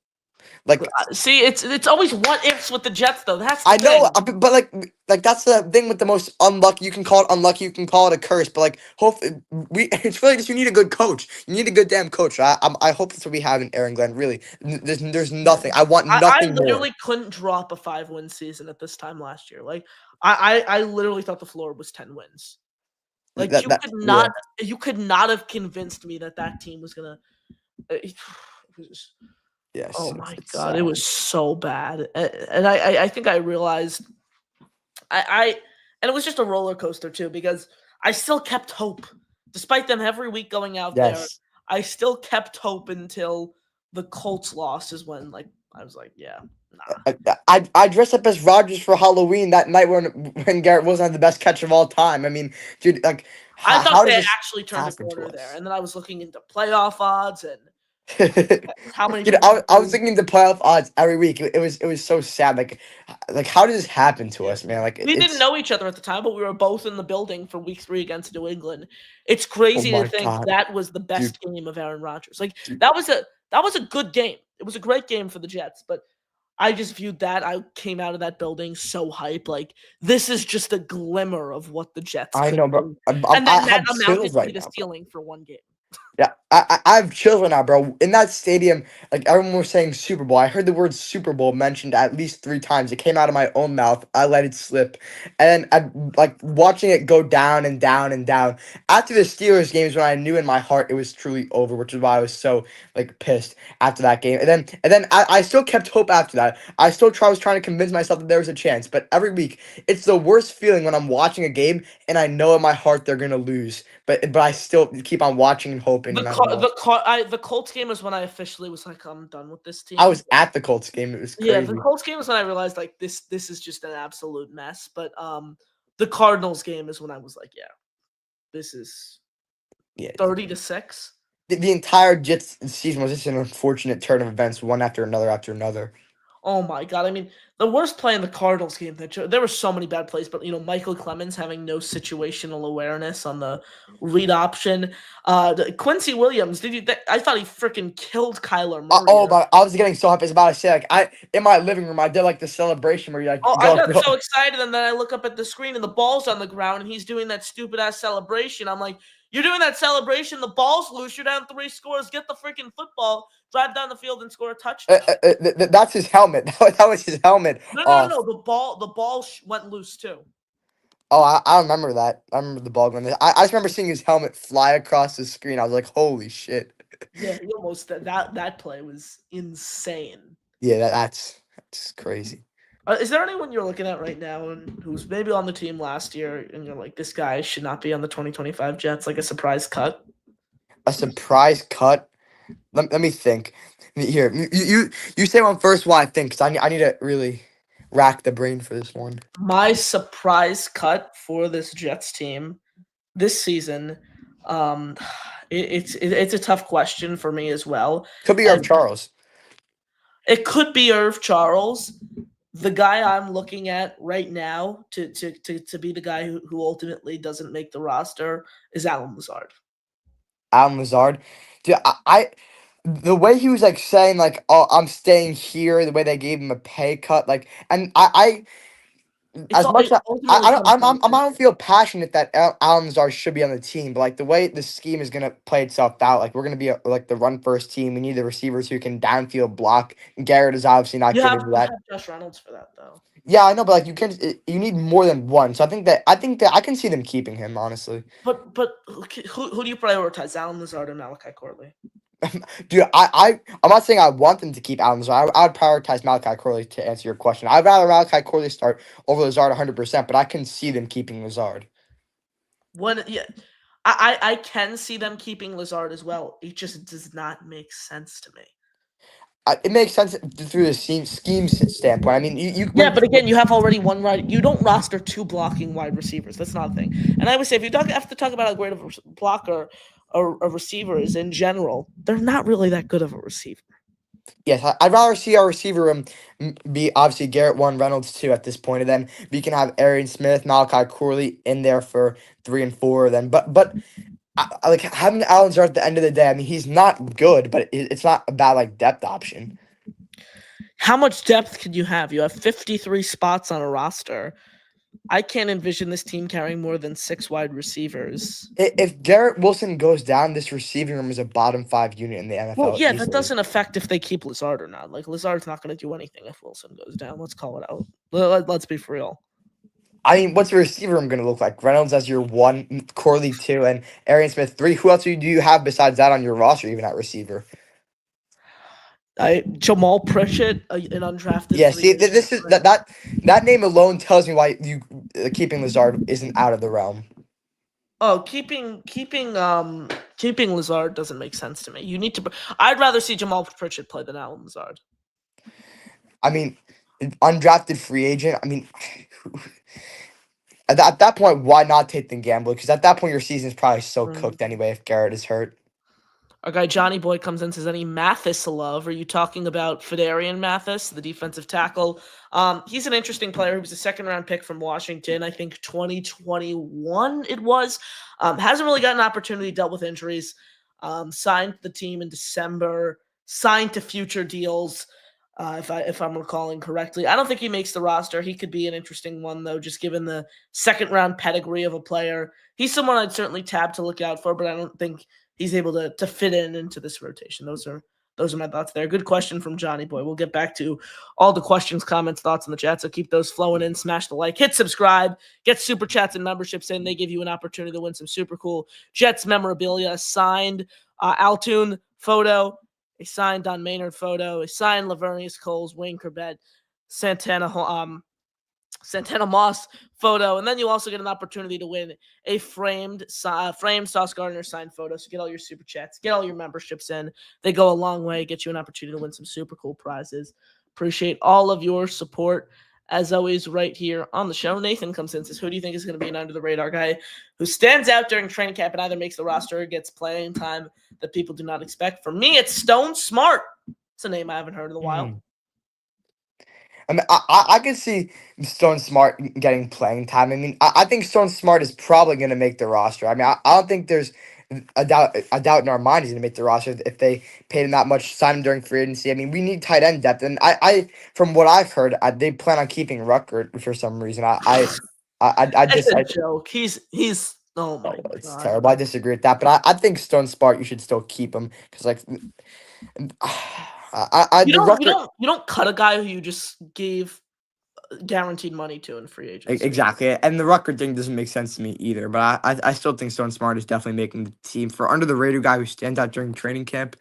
[SPEAKER 2] Like,
[SPEAKER 1] see, it's always what ifs with the Jets, though. That's the
[SPEAKER 2] I know,
[SPEAKER 1] thing.
[SPEAKER 2] but like that's the thing with the most unlucky. You can call it unlucky, you can call it a curse, but like, hopefully, it's really just you need a good coach. You need a good damn coach. I hope that's what we have in Aaron Glenn. Really, there's nothing. I want nothing
[SPEAKER 1] I literally
[SPEAKER 2] more.
[SPEAKER 1] couldn't drop a 5-win season at this time last year. Like, I literally thought the floor was 10 wins. Like you could not have convinced me that team was gonna. It was,
[SPEAKER 2] Yes.
[SPEAKER 1] oh my God, it was so bad, and I think I realized, and it was just a roller coaster too because I still kept hope Despite them every week going out there,
[SPEAKER 2] Yes.
[SPEAKER 1] I still kept hope until the Colts loss is when I was like, yeah, nah.
[SPEAKER 2] I dressed up as Rodgers for Halloween that night when Garrett Wilson had the best catch of all time. I mean, dude, like,
[SPEAKER 1] I
[SPEAKER 2] how,
[SPEAKER 1] thought
[SPEAKER 2] how does
[SPEAKER 1] they
[SPEAKER 2] this
[SPEAKER 1] actually turned a
[SPEAKER 2] happen to
[SPEAKER 1] corner there,
[SPEAKER 2] us?
[SPEAKER 1] and then I was looking into playoff odds and how many
[SPEAKER 2] Dude,
[SPEAKER 1] people.
[SPEAKER 2] I was looking into playoff odds every week. It was so sad. Like how did this happen to us, man? Like
[SPEAKER 1] We didn't
[SPEAKER 2] it's
[SPEAKER 1] know each other at the time, but we were both in the building for week 3 against New England. It's
[SPEAKER 2] oh
[SPEAKER 1] crazy to
[SPEAKER 2] my
[SPEAKER 1] think
[SPEAKER 2] god,
[SPEAKER 1] that was the
[SPEAKER 2] dude,
[SPEAKER 1] best game of Aaron Rodgers. Like
[SPEAKER 2] dude.
[SPEAKER 1] that was a good game. It was a great game for the Jets, but I just viewed that. I came out of that building so hype. Like this is just a glimmer of what the Jets
[SPEAKER 2] I
[SPEAKER 1] could
[SPEAKER 2] know, bro.
[SPEAKER 1] do,
[SPEAKER 2] I,
[SPEAKER 1] and
[SPEAKER 2] I
[SPEAKER 1] then that
[SPEAKER 2] have
[SPEAKER 1] amounted
[SPEAKER 2] chills
[SPEAKER 1] to be
[SPEAKER 2] right
[SPEAKER 1] the
[SPEAKER 2] now, bro.
[SPEAKER 1] ceiling for one game.
[SPEAKER 2] Yeah, I have chills right now, bro. In that stadium, like everyone was saying Super Bowl. I heard the word Super Bowl mentioned at least 3 times. It came out of my own mouth. I let it slip. And I like watching it go down and down and down. After the Steelers games when I knew in my heart it was truly over, which is why I was so like pissed after that game. And then I still kept hope after that. I still was trying to convince myself that there was a chance. But every week, it's the worst feeling when I'm watching a game and I know in my heart they're gonna lose. But I still keep on watching and hoping no matter what.
[SPEAKER 1] The Colts game was when I officially was like, I'm done with this
[SPEAKER 2] I
[SPEAKER 1] team.
[SPEAKER 2] was at the Colts game. It was
[SPEAKER 1] Yeah, the
[SPEAKER 2] crazy.
[SPEAKER 1] Colts game was when I realized like this is just an absolute mess. But the Cardinals game is when I was like, yeah, this is
[SPEAKER 2] Yeah.
[SPEAKER 1] 30-6.
[SPEAKER 2] The entire Jets season was just an unfortunate turn of events, one after another after another.
[SPEAKER 1] Oh my god! I mean, the worst play in the Cardinals game. There were so many bad plays, but Michael Clemens having no situational awareness on the read option. Quincy Williams, I thought he freaking killed Kyler Murray.
[SPEAKER 2] Oh, but I was getting so hyped. I was about to say, like, in my living room, I did like the celebration where you like
[SPEAKER 1] Oh, I
[SPEAKER 2] go,
[SPEAKER 1] got
[SPEAKER 2] go.
[SPEAKER 1] so excited, and then I look up at the screen, and the ball's on the ground, and he's doing that stupid ass celebration. I'm like, you're doing that celebration. The ball's loose. You're down 3 scores. Get the freaking football. Drive down the field and score a touchdown.
[SPEAKER 2] That's his helmet. That was his helmet.
[SPEAKER 1] No. The ball went loose too.
[SPEAKER 2] Oh, I remember that. I remember the ball going there. I just remember seeing his helmet fly across the screen. I was like, holy shit.
[SPEAKER 1] Yeah, he almost that play was insane.
[SPEAKER 2] Yeah, that's crazy.
[SPEAKER 1] Is there anyone you're looking at right now and who's maybe on the team last year and you're like, this guy should not be on the 2025 Jets, like a surprise cut?
[SPEAKER 2] A surprise cut? Let me think. Here, you say one first while I think, because I need to really rack the brain for this one.
[SPEAKER 1] My surprise cut for this Jets team this season, it's a tough question for me as well.
[SPEAKER 2] Could be Irv Charles.
[SPEAKER 1] It could be Irv Charles. The guy I'm looking at right now to be the guy who ultimately doesn't make the roster is Allen Lazard.
[SPEAKER 2] Allen Lazard, dude, the way he was like saying like, "Oh, I'm staying here," the way they gave him a pay cut, like, and I don't feel passionate that Allen Lazard should be on the team, but like the way the scheme is gonna play itself out, like we're gonna be like the run first team. We need the receivers who can downfield block. Garrett is obviously not
[SPEAKER 1] You
[SPEAKER 2] good
[SPEAKER 1] have
[SPEAKER 2] into that.
[SPEAKER 1] Josh Reynolds for that though.
[SPEAKER 2] Yeah, I know, but like you need more than one. So I think that I can see them keeping him, honestly.
[SPEAKER 1] But who do you prioritize, Allen Lazard or Malachi Corley?
[SPEAKER 2] Dude, I'm not saying I want them to keep Allen Lazard. I would prioritize Malachi Corley to answer your question. I'd rather Malachi Corley start over Lazard 100%, but I can see them keeping Lazard.
[SPEAKER 1] I can see them keeping Lazard as well. It just does not make sense to me.
[SPEAKER 2] It makes sense through the scheme standpoint. I mean,
[SPEAKER 1] but again, you have already one right. You don't roster 2 blocking wide receivers. That's not a thing. And I would say if you have to talk about how great of a blocker a receiver is in general, they're not really that good of a receiver.
[SPEAKER 2] Yes, I'd rather see our receiver room be obviously Garrett 1, Reynolds 2 at this point, and then we can have Arian Smith, Malachi Corley in there for 3 and 4. Then, but I like having Allen Lazard at the end of the day. I mean, he's not good, but it's not a bad like depth option.
[SPEAKER 1] How much depth can you have? You have 53 spots on a roster. I can't envision this team carrying more than 6 wide receivers.
[SPEAKER 2] If Garrett Wilson goes down, this receiving room is a bottom 5 unit in the NFL.
[SPEAKER 1] Well, yeah,
[SPEAKER 2] easily.
[SPEAKER 1] that doesn't affect if they keep Lazard or not. Like, Lazard's not going to do anything if Wilson goes down. Let's call it out. Let's be for real.
[SPEAKER 2] I mean, what's the receiver room going to look like? Reynolds as your 1, Corley 2, and Arian Smith 3. Who else do you have besides that on your roster, even at receiver?
[SPEAKER 1] Jamal Pritchett, an undrafted.
[SPEAKER 2] Yeah, see, this is that name alone tells me why you keeping Lazard isn't out of the realm.
[SPEAKER 1] Oh, keeping Lazard doesn't make sense to me. You need to. I'd rather see Jamal Pritchett play than Alan Lazard.
[SPEAKER 2] I mean, undrafted free agent. I mean, at that point, why not take the gamble? Because at that point, your season is probably so cooked anyway if Garrett is hurt.
[SPEAKER 1] Our guy Johnny Boy comes in and says, any Mathis love? Are you talking about Fidarian Mathis, the defensive tackle? He's an interesting player. He was a second-round pick from Washington, I think 2021 it was. Hasn't really got an opportunity, dealt with injuries. Signed the team in December, signed to future deals, if I'm recalling correctly. I don't think he makes the roster. He could be an interesting one, though, just given the second-round pedigree of a player. He's someone I'd certainly tab to look out for, but I don't think he's able to fit into this rotation. Those are my thoughts there. Good question from Johnny Boy. We'll get back to all the questions, comments, thoughts in the chat, so keep those flowing in. Smash the like, hit subscribe, get super chats and memberships in. They give you an opportunity to win some super cool Jets memorabilia, signed Altoon photo, a signed Don Maynard photo, a signed Lavernius Coles, Wayne Corbett, Santana Moss photo, and then you also get an opportunity to win a framed Sauce Gardner signed photo. So get all your super chats, get all your memberships in. They go a long way, get you an opportunity to win some super cool prizes. Appreciate all of your support, as always, right here on the show. Nathan comes in and says, who do you think is going to be an under-the-radar guy who stands out during training camp and either makes the roster or gets playing time that people do not expect? For me, it's Stone Smart. It's a name I haven't heard in a while.
[SPEAKER 2] I mean, I can see Stone Smart getting playing time. I mean, I think Stone Smart is probably going to make the roster. I mean, I don't think there's a doubt in our mind he's going to make the roster if they paid him that much, sign him during free agency. I mean, we need tight end depth, and I from what I've heard, they plan on keeping Ruckert for some reason.
[SPEAKER 1] It's a joke. He's oh my god,
[SPEAKER 2] it's terrible. I disagree with that, but I think Stone Smart you should still keep him because like.
[SPEAKER 1] You don't cut a guy who you just gave guaranteed money to in free agency.
[SPEAKER 2] Exactly, and the Rucker thing doesn't make sense to me either. But I still think Stone Smart is definitely making the team for under the radar guy who stands out during training camp.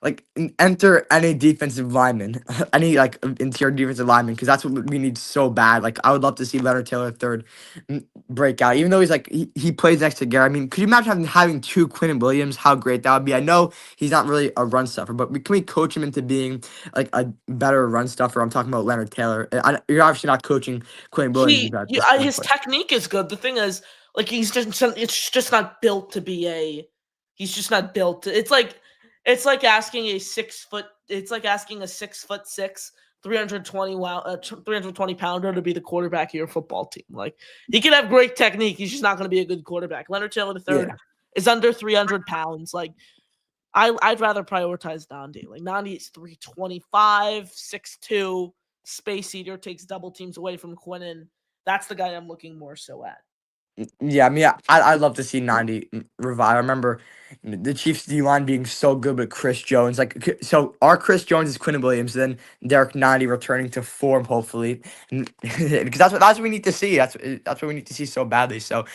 [SPEAKER 2] Like enter any defensive lineman, any like interior defensive lineman, because that's what we need so bad. Like I would love to see Leonard Taylor III break out, even though he's like he plays next to Garrett. I mean, could you imagine having two Quinn Williams? How great that would be! I know he's not really a run stuffer, but can we coach him into being like a better run stuffer? I'm talking about Leonard Taylor. You're obviously not coaching Quinn Williams.
[SPEAKER 1] His technique is good. The thing is, like it's just not built to be a. He's just not built to. It's like asking a 6 foot. It's like asking a 6'6", 320 pounder to be the quarterback of your football team. Like he can have great technique. He's just not going to be a good quarterback. Leonard Taylor III is under 300 pounds. Like I'd rather prioritize Nandi. Like Nandi is 325, 6'2", space eater, takes double teams away from Quinnen. That's the guy I'm looking more so at.
[SPEAKER 2] Yeah, I mean, I'd love to see 90 revive. I remember the Chiefs D-line being so good with Chris Jones. Like, so our Chris Jones is Quinn Williams, then Derek 90 returning to form, hopefully. Because that's what we need to see. That's what we need to see so badly. So,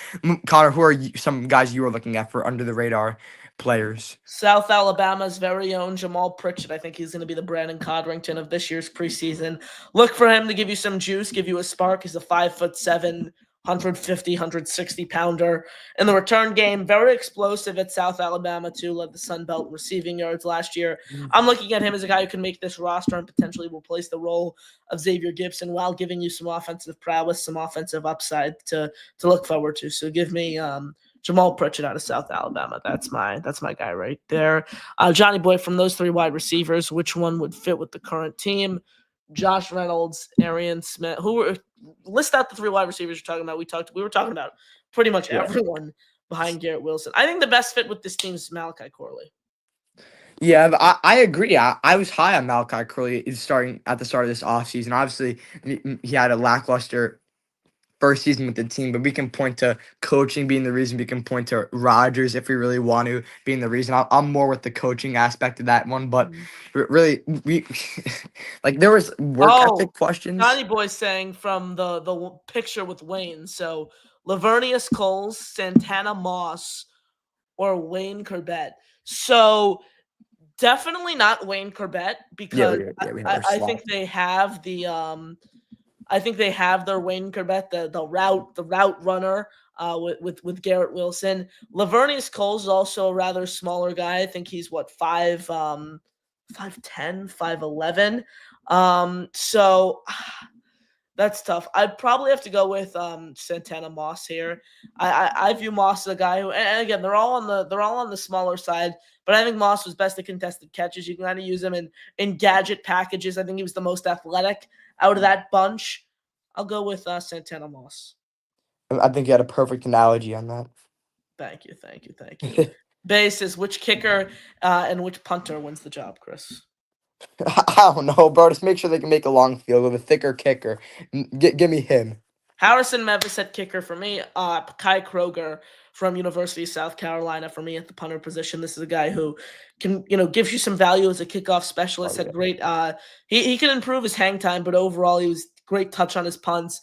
[SPEAKER 2] Connor, who are some guys you were looking at for under-the-radar players?
[SPEAKER 1] South Alabama's very own Jamal Pritchett. I think he's going to be the Brandon Codrington of this year's preseason. Look for him to give you some juice, give you a spark. He's a 5'7", 150, 160 pounder. In the return game, very explosive at South Alabama too, led the Sun Belt receiving yards last year. I'm looking at him as a guy who can make this roster and potentially replace the role of Xavier Gibson while giving you some offensive prowess, some offensive upside to look forward to. So give me Jamal Pritchett out of South Alabama. That's my guy right there. Johnny Boy, from those three wide receivers, which one would fit with the current team? Josh Reynolds, Arian Smith. List out the three wide receivers you're talking about. We were talking about pretty much everyone behind Garrett Wilson. I think the best fit with this team is Malachi Corley.
[SPEAKER 2] Yeah, I agree. I was high on Malachi Corley starting at the start of this offseason. Obviously, he had a lackluster first season with the team, but we can point to coaching being the reason. We can point to Rodgers if we really want to being the reason. I'm more with the coaching aspect of that one, but really, we like there was work ethic questions.
[SPEAKER 1] Johnny Boy saying from the picture with Wayne. So Lavernius Coles, Santana Moss, or Wayne Corbett. So definitely not Wayne Corbett because I think they have the I think they have their Wayne Corbett, the route runner. with Garrett Wilson. Lavernius Coles is also a rather smaller guy. I think he's 5'10", 5'11". So that's tough. I'd probably have to go with Santana Moss here. I view Moss as a guy who, and again, they're all on the smaller side, but I think Moss was best at contested catches. You can kind of use him in gadget packages. I think he was the most athletic out of that bunch. I'll go with Santana Moss.
[SPEAKER 2] I think you had a perfect analogy on that.
[SPEAKER 1] Thank you. Basis, which kicker and which punter wins the job, Chris?
[SPEAKER 2] I don't know, bro. Just make sure they can make a long field with a thicker kicker. Give me him.
[SPEAKER 1] Harrison Mevis at kicker for me. Kai Kroger from University of South Carolina for me at the punter position. This is a guy who can, gives you some value as a kickoff specialist. Had great. He can improve his hang time, but overall he was great touch on his punts,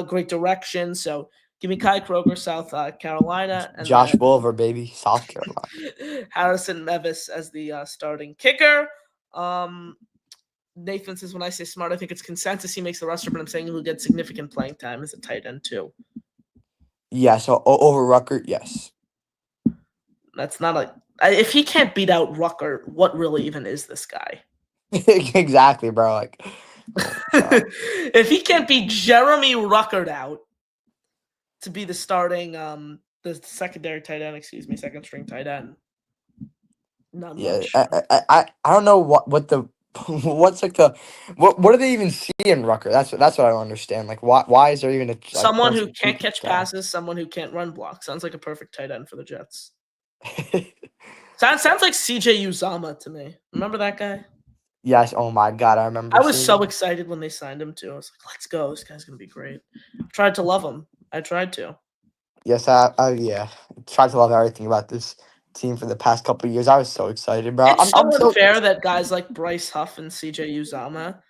[SPEAKER 1] great direction. So give me Kai Kroger, South Carolina, and
[SPEAKER 2] Josh Wolver, baby, South Carolina.
[SPEAKER 1] Harrison Mevis as the starting kicker. Nathan says, when I say smart, I think it's consensus he makes the roster, but I'm saying he'll get significant playing time as a tight end too.
[SPEAKER 2] Yeah, so over Rucker, yes.
[SPEAKER 1] That's not if he can't beat out Rucker, what really even is this guy?
[SPEAKER 2] Exactly, bro. Like,
[SPEAKER 1] if he can't beat Jeremy Ruckert out to be the starting, the secondary tight end, second string tight end. Not much.
[SPEAKER 2] I don't know what the what's like the what do they even see in Rucker? That's what I don't understand. Like why is there even
[SPEAKER 1] someone who can't catch passes, someone who can't run block? Sounds like a perfect tight end for the Jets. Sounds like CJ Uzama to me. Remember that guy?
[SPEAKER 2] Yes. Oh my God, I remember.
[SPEAKER 1] I was so excited when they signed him too. I was like, let's go. This guy's gonna be great. I tried to love him. I tried to.
[SPEAKER 2] Yes, yeah. Tried to love everything about this team for the past couple of years. I was so excited, bro.
[SPEAKER 1] It's so unfair that guys like Bryce Huff and CJ Uzama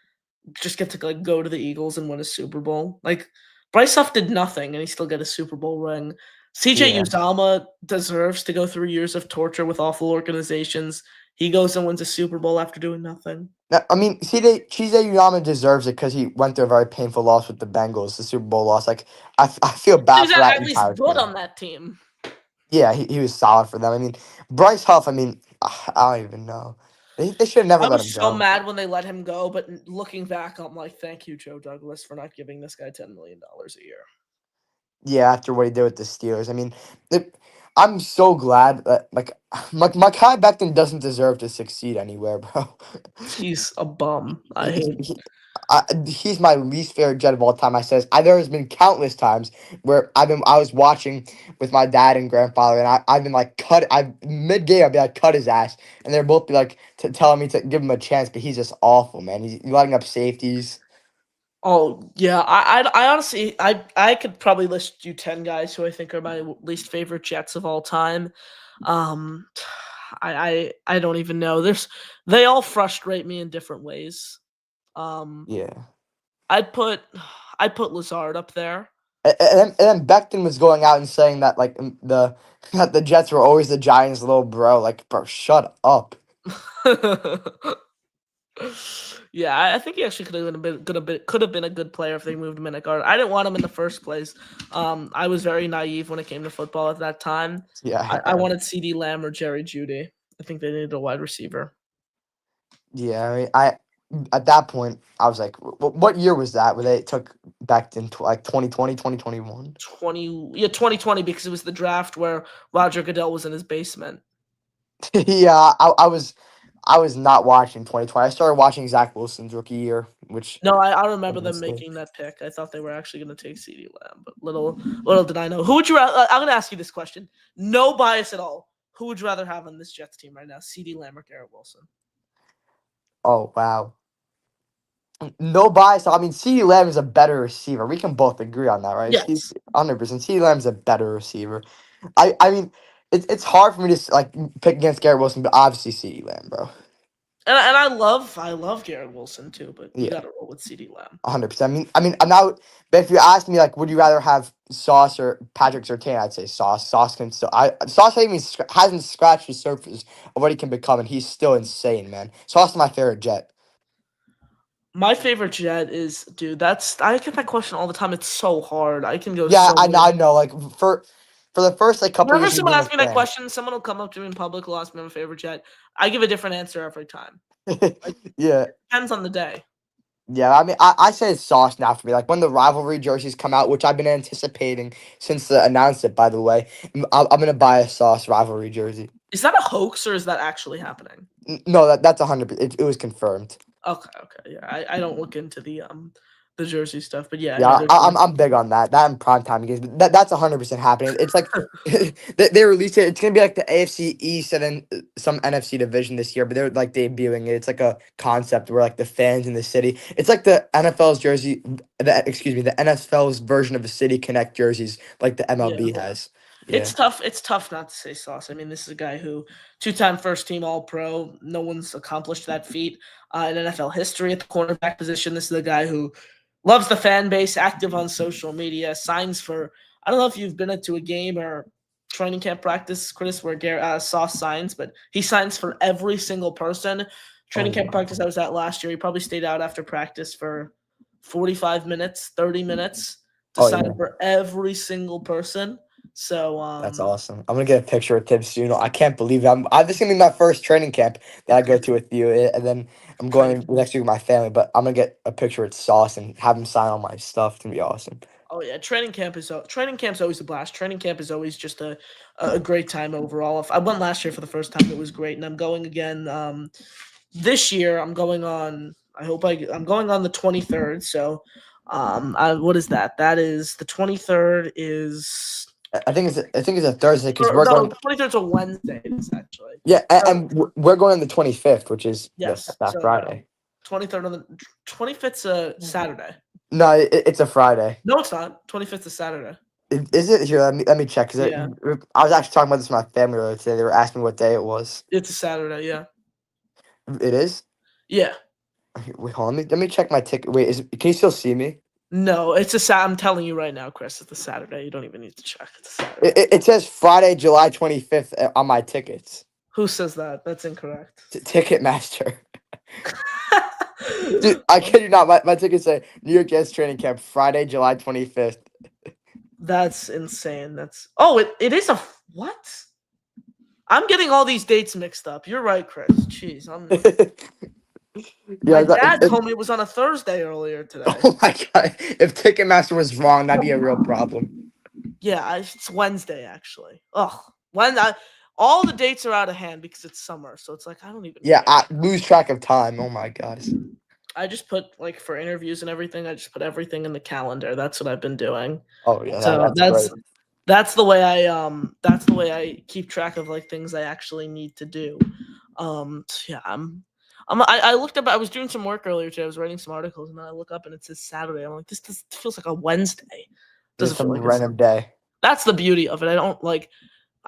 [SPEAKER 1] just get to go to the Eagles and win a Super Bowl. Like Bryce Huff did nothing and he still got a Super Bowl ring. CJ Uzama deserves to go through years of torture with awful organizations. He goes and wins a Super Bowl after doing nothing.
[SPEAKER 2] I mean, CJ Uzama deserves it because he went through a very painful loss with the Bengals, the Super Bowl loss. Like I feel bad for that.
[SPEAKER 1] At least good on that team.
[SPEAKER 2] Yeah, he was solid for them. I mean, Bryce Huff, I don't even know. They should have never let him go.
[SPEAKER 1] I was so mad when they let him go, but looking back, I'm like, thank you, Joe Douglas, for not giving this guy $10 million a year.
[SPEAKER 2] Yeah, after what he did with the Steelers. I mean, I'm so glad that, like, Mekhi Becton doesn't deserve to succeed anywhere, bro.
[SPEAKER 1] He's a bum. I hate him.
[SPEAKER 2] He's my least favorite Jet of all time. There has been countless times where I was watching with my dad and grandfather, and I've been like mid game I'd be like cut his ass, and they'd both be like telling me to give him a chance, but he's just awful, man. He's letting up safeties.
[SPEAKER 1] Oh yeah, I honestly I could probably list you 10 guys who I think are my least favorite Jets of all time. I don't even know. They all frustrate me in different ways.
[SPEAKER 2] Yeah.
[SPEAKER 1] I'd put Lazard up there.
[SPEAKER 2] And then Becton was going out and saying that that the Jets were always the Giants' little bro. Like, bro, shut up.
[SPEAKER 1] Yeah, I think he actually could have been a good player if they moved him in at guard. I didn't want him in the first place. I was very naive when it came to football at that time.
[SPEAKER 2] Yeah,
[SPEAKER 1] I wanted CeeDee Lamb or Jerry Jeudy. I think they needed a wide receiver.
[SPEAKER 2] Yeah, I mean, at that point, I was like, what year was that where they took Becton, like 2020, 2021?
[SPEAKER 1] 2020, because it was the draft where Roger Goodell was in his basement.
[SPEAKER 2] Yeah, I was not watching 2020. I started watching Zach Wilson's rookie year, which...
[SPEAKER 1] No, I remember them making that pick. I thought they were actually going to take CeeDee Lamb, but little did I know. Who would you rather... I'm going to ask you this question. No bias at all. Who would you rather have on this Jets team right now, CeeDee Lamb or Garrett Wilson?
[SPEAKER 2] Oh, wow. No bias. I mean, CeeDee Lamb is a better receiver. We can both agree on that, right?
[SPEAKER 1] Yes.
[SPEAKER 2] 100%. CeeDee Lamb is a better receiver. I mean, it's hard for me to like pick against Garrett Wilson, but obviously CeeDee Lamb, bro.
[SPEAKER 1] And I love Garrett Wilson too, but you got to roll with CeeDee Lamb.
[SPEAKER 2] 100%. I mean, I'm not. But if you ask me, like, would you rather have Sauce or Patrick Surtain? I'd say Sauce. Sauce hasn't scratched the surface of what he can become, and he's still insane, man. Sauce is my favorite Jet.
[SPEAKER 1] My favorite Jet is, dude. I get that question all the time. It's so hard. I can go
[SPEAKER 2] Yeah,
[SPEAKER 1] so
[SPEAKER 2] I know.
[SPEAKER 1] many.
[SPEAKER 2] I know. Like for the first like couple
[SPEAKER 1] Whenever
[SPEAKER 2] years of me
[SPEAKER 1] someone
[SPEAKER 2] being a
[SPEAKER 1] asks me that
[SPEAKER 2] fan.
[SPEAKER 1] question, someone will come up to me in public, will ask me my favorite Jet. I give a different answer every time. Like,
[SPEAKER 2] Yeah.
[SPEAKER 1] it depends on the day.
[SPEAKER 2] Yeah, I mean, I say it's Sauce now for me. Like when the rivalry jerseys come out, which I've been anticipating since they announced it. By the way, I'm gonna buy a Sauce rivalry jersey.
[SPEAKER 1] Is that a hoax or is that actually happening?
[SPEAKER 2] No, that's 100. It was confirmed.
[SPEAKER 1] Okay. Yeah, I don't look into the jersey stuff, but yeah, I know
[SPEAKER 2] Yeah,
[SPEAKER 1] there's been
[SPEAKER 2] I'm big on that. That in primetime games. That's 100% happening. It's like they released it. It's gonna be like the AFC East and then some NFC division this year, but they're like debuting it. It's like a concept where like the fans in the city. It's like the NFL's jersey. The NFL's version of the City Connect jerseys, like the
[SPEAKER 1] yeah.
[SPEAKER 2] MLB has. Yeah.
[SPEAKER 1] It's tough. It's tough not to say Sauce. I mean, this is a guy who two-time first-team All-Pro. No one's accomplished that feat in NFL history at the cornerback position. This is a guy who loves the fan base, active on social media, signs for. I don't know if you've been to a game or training camp practice, Chris, where Garrett Sauce signs, but he signs for every single person. Training
[SPEAKER 2] Oh,
[SPEAKER 1] camp
[SPEAKER 2] wow.
[SPEAKER 1] practice I was at last year, he probably stayed out after practice for 45 minutes, 30 minutes to
[SPEAKER 2] Oh
[SPEAKER 1] sign
[SPEAKER 2] yeah.
[SPEAKER 1] for every single person. So
[SPEAKER 2] That's awesome. I'm gonna get a picture with Tim soon. I can't believe it. This is gonna be my first training camp that I go to with you, and then I'm going next week with my family. But I'm gonna get a picture with Sauce and have him sign all my stuff. It's gonna be awesome.
[SPEAKER 1] Oh yeah, training camp's always a blast. Training camp is always just a great time overall. If I went last year for the first time, it was great, and I'm going again this year. I'm going on. I'm going on the 23rd. So, what is that? That is the 23rd is
[SPEAKER 2] I think it's a Thursday because we're
[SPEAKER 1] no
[SPEAKER 2] going.
[SPEAKER 1] 23rd is a Wednesday. It is actually.
[SPEAKER 2] Yeah,
[SPEAKER 1] So,
[SPEAKER 2] we're going on the 25th, which is
[SPEAKER 1] yes.
[SPEAKER 2] that
[SPEAKER 1] So
[SPEAKER 2] Friday.
[SPEAKER 1] 23rd on the 25th a Saturday.
[SPEAKER 2] No, it's a Friday.
[SPEAKER 1] No, it's not. 25th is Saturday.
[SPEAKER 2] Is it here? Let me check. Cause
[SPEAKER 1] Yeah.
[SPEAKER 2] I was actually talking about this with my family earlier today. They were asking me what day it was.
[SPEAKER 1] It's a Saturday. Yeah.
[SPEAKER 2] It is.
[SPEAKER 1] Yeah.
[SPEAKER 2] Okay, wait, hold on. Let me check my ticket. Wait, can you still see me?
[SPEAKER 1] No, I'm telling you right now, Chris. It's a Saturday. You don't even need to check. It's a Saturday.
[SPEAKER 2] It says Friday, July 25th on my tickets.
[SPEAKER 1] Who says that? That's incorrect.
[SPEAKER 2] Ticketmaster. Dude, I kid you not. My tickets say New York Jets training camp Friday, July 25th.
[SPEAKER 1] That's insane. It is a what? I'm getting all these dates mixed up. You're right, Chris. Jeez,
[SPEAKER 2] Yeah,
[SPEAKER 1] my dad told me it was on a Thursday earlier today.
[SPEAKER 2] Oh my god! If Ticketmaster was wrong, that'd be a real problem.
[SPEAKER 1] Yeah, it's Wednesday actually. Ugh, all the dates are out of hand because it's summer, so it's like I don't even.
[SPEAKER 2] Yeah,
[SPEAKER 1] care.
[SPEAKER 2] I lose track of time. Oh my god.
[SPEAKER 1] I just put for interviews and everything. I just put everything in the calendar. That's what I've been doing.
[SPEAKER 2] Oh yeah,
[SPEAKER 1] So
[SPEAKER 2] that's great.
[SPEAKER 1] that's the way I keep track of things I actually need to do. Yeah, I looked up. I was doing some work earlier today. I was writing some articles, and then I look up and it says Saturday. I'm like, this feels like a Wednesday.
[SPEAKER 2] Just
[SPEAKER 1] Doesn't feel
[SPEAKER 2] some
[SPEAKER 1] like
[SPEAKER 2] random day.
[SPEAKER 1] That's the beauty of it. I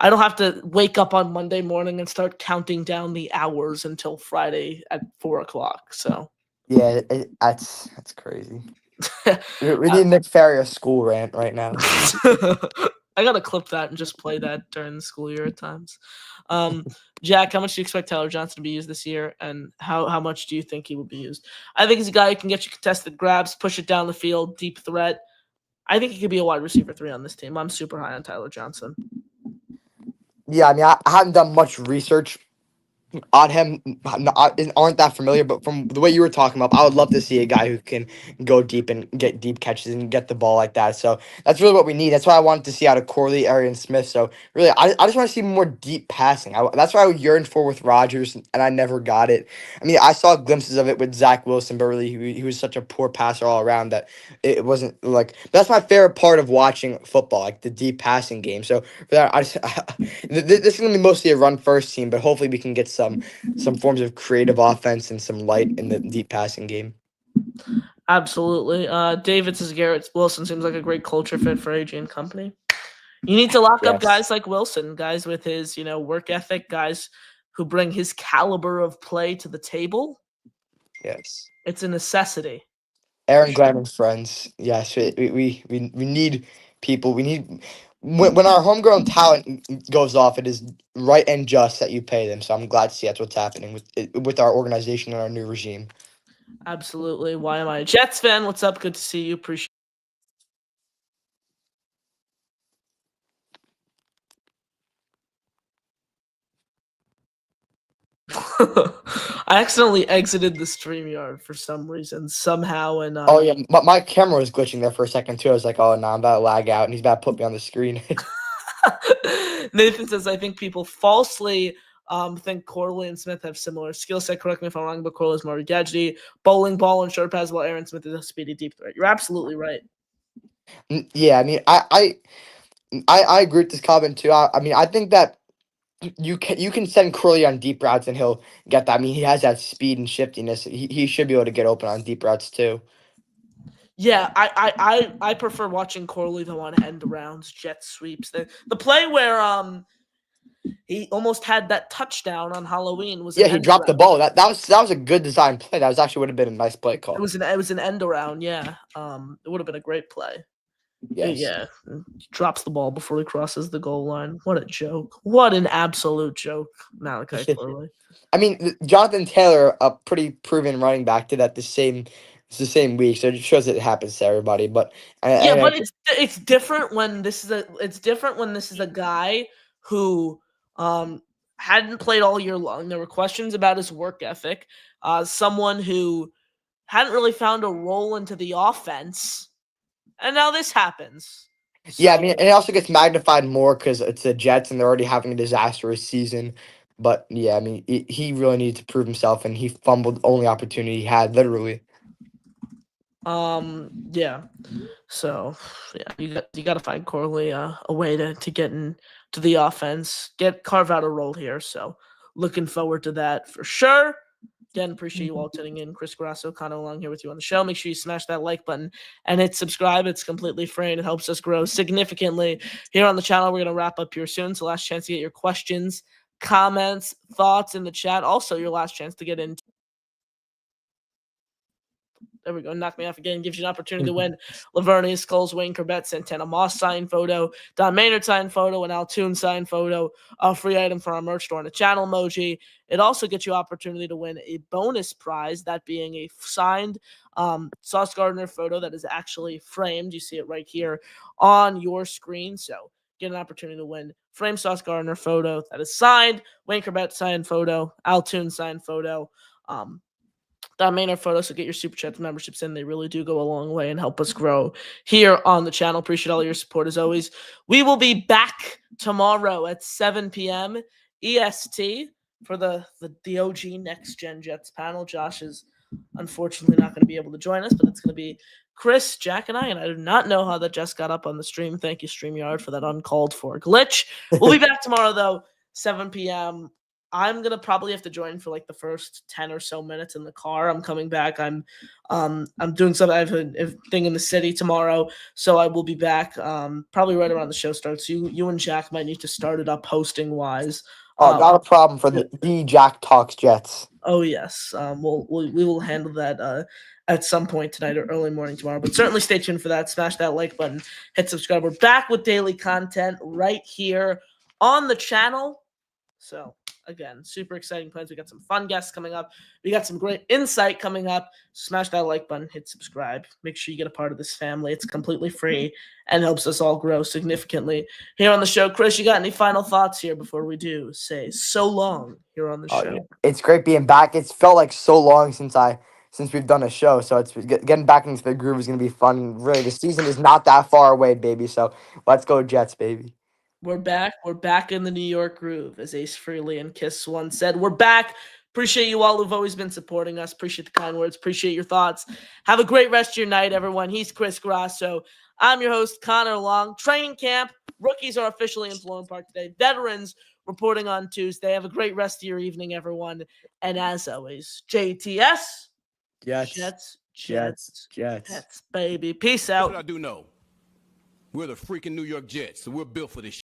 [SPEAKER 1] don't have to wake up on Monday morning and start counting down the hours until Friday at 4:00. So
[SPEAKER 2] yeah, that's crazy. We need Nick Ferrier school rant right now.
[SPEAKER 1] I gotta clip that and just play that during the school year at times. Jack, how much do you expect Tyler Johnson to be used this year, and how much do you think he will be used? I think he's a guy who can get you contested grabs, push it down the field, deep threat. I think he could be a wide receiver 3 on this team. I'm super high on Tyler Johnson.
[SPEAKER 2] Yeah, I mean, I haven't done much research on him, aren't that familiar, but from the way you were talking about, I would love to see a guy who can go deep and get deep catches and get the ball like that. So that's really what we need. That's what I wanted to see out of Corley, Arian Smith. So really, I just want to see more deep passing. That's what I yearned for with Rodgers, and I never got it. I mean, I saw glimpses of it with Zach Wilson, but really, he was such a poor passer all around that it wasn't like. That's my favorite part of watching football, like the deep passing game. So for that, this is gonna be mostly a run first team, but hopefully we can get some forms of creative offense and some light in the deep passing game.
[SPEAKER 1] Absolutely. David says Garrett Wilson seems like a great culture fit for AJ and company. You need to lock up guys like Wilson, guys with his, work ethic, guys who bring his caliber of play to the table.
[SPEAKER 2] Yes.
[SPEAKER 1] It's a necessity.
[SPEAKER 2] Aaron Glenn and friends. Yes, we need people. We need when our homegrown talent goes off, it is right and just that you pay them. So I'm glad to see that's what's happening with our organization and our new regime.
[SPEAKER 1] Absolutely. Why am I a Jets fan? What's up? Good to see you. Appreciate I accidentally exited the StreamYard for some reason, somehow, and
[SPEAKER 2] Oh yeah, my camera was glitching there for a second too. I was like, oh no, I'm about to lag out, and he's about to put me on the screen.
[SPEAKER 1] Nathan says, I think people falsely think Corley and Smith have similar skill set. Correct me if I'm wrong, but Corley is more gadgety, bowling ball and short pass, while Aaron Smith is a speedy deep threat. You're absolutely right.
[SPEAKER 2] Yeah, I mean, I agree with this comment too. I mean, I think that you can send Curly on deep routes and he'll get that. I mean, he has that speed and shiftiness. He should be able to get open on deep routes too.
[SPEAKER 1] Yeah, I prefer watching Corley though on end rounds, jet sweeps. The play where he almost had that touchdown on Halloween was
[SPEAKER 2] Yeah,
[SPEAKER 1] an
[SPEAKER 2] he
[SPEAKER 1] end
[SPEAKER 2] dropped the
[SPEAKER 1] around.
[SPEAKER 2] ball. That was a good design play. That was actually would have been a nice play
[SPEAKER 1] It
[SPEAKER 2] call.
[SPEAKER 1] was an end around, yeah. It would have been a great play.
[SPEAKER 2] Yes.
[SPEAKER 1] Yeah. He drops the ball before he crosses the goal line. What a joke. What an absolute joke, Malachi Corley.
[SPEAKER 2] I mean, Jonathan Taylor, a pretty proven running back, did that it's the same week, so it shows it happens to everybody. But
[SPEAKER 1] Yeah, but it's different when this is a guy who hadn't played all year long. There were questions about his work ethic. Someone who hadn't really found a role into the offense, and now this happens.
[SPEAKER 2] yeah, I
[SPEAKER 1] So,
[SPEAKER 2] mean, and it also gets magnified more because it's the Jets and they're already having a disastrous season. But yeah, I mean, he really needed to prove himself, and he fumbled the only opportunity he had, literally.
[SPEAKER 1] yeah. So, yeah, you got to find Corley a way to get into the offense, carve out a role here. So, looking forward to that for sure. Again, appreciate you all tuning in. Chris Grasso, kind of along here with you on the show. Make sure you smash that like button and hit subscribe. It's completely free and it helps us grow significantly here on the channel. We're going to wrap up here soon. So last chance to get your questions, comments, thoughts in the chat. Also, your last chance to get into. There we go. Knock me off again. Gives you an opportunity to win Lavernia, Skulls, Wayne Corbett, Santana Moss signed photo, Don Maynard signed photo, and Altoon signed photo. A free item for our merch store and a channel emoji. It also gets you opportunity to win a bonus prize, that being a signed Sauce Gardner photo that is actually framed. You see it right here on your screen. So get an opportunity to win framed Sauce Gardner photo that is signed, Wayne Corbett signed photo, Altoon signed photo. That Maynard photo, so get your super chats memberships in. They really do go a long way and help us grow here on the channel. Appreciate all your support as always. We will be back tomorrow at 7 p.m. EST for the OG Next Gen Jets panel. Josh is unfortunately not going to be able to join us, but it's going to be Chris, Jack, and I do not know how that just got up on the stream. Thank you, StreamYard, for that uncalled for glitch. We'll be back tomorrow, though, 7 p.m. I'm gonna probably have to join for like the first 10 or so minutes in the car. I'm coming back. I'm doing something. I have a thing in the city tomorrow, so I will be back probably right around the show starts. You and Jack might need to start it up hosting wise.
[SPEAKER 2] Oh, not a problem for the Jack Talks Jets.
[SPEAKER 1] Oh yes, we will handle that at some point tonight or early morning tomorrow. But certainly stay tuned for that. Smash that like button, hit subscribe. We're back with daily content right here on the channel. So again, super exciting plans. We got some fun guests coming up. We got some great insight coming up. Smash that like button, hit subscribe. Make sure you get a part of this family. It's completely free and helps us all grow significantly here on the show. Chris, you got any final thoughts here before we do say so long here on the show?
[SPEAKER 2] Yeah. It's great being back. It's felt like so long since we've done a show, so it's getting back into the groove is going to be fun. Really, the season is not that far away, baby. So let's go Jets, baby.
[SPEAKER 1] We're back. We're back in the New York groove, as Ace Frehley and Kiss once said. We're back. Appreciate you all who've always been supporting us. Appreciate the kind words. Appreciate your thoughts. Have a great rest of your night, everyone. He's Chris Grasso. I'm your host, Connor Long. Training camp. Rookies are officially in Florham Park today. Veterans reporting on Tuesday. Have a great rest of your evening, everyone. And as always, JTS. Jets, baby. Peace out.
[SPEAKER 4] Here's what I do know. We're the freaking New York Jets, so we're built for this shit.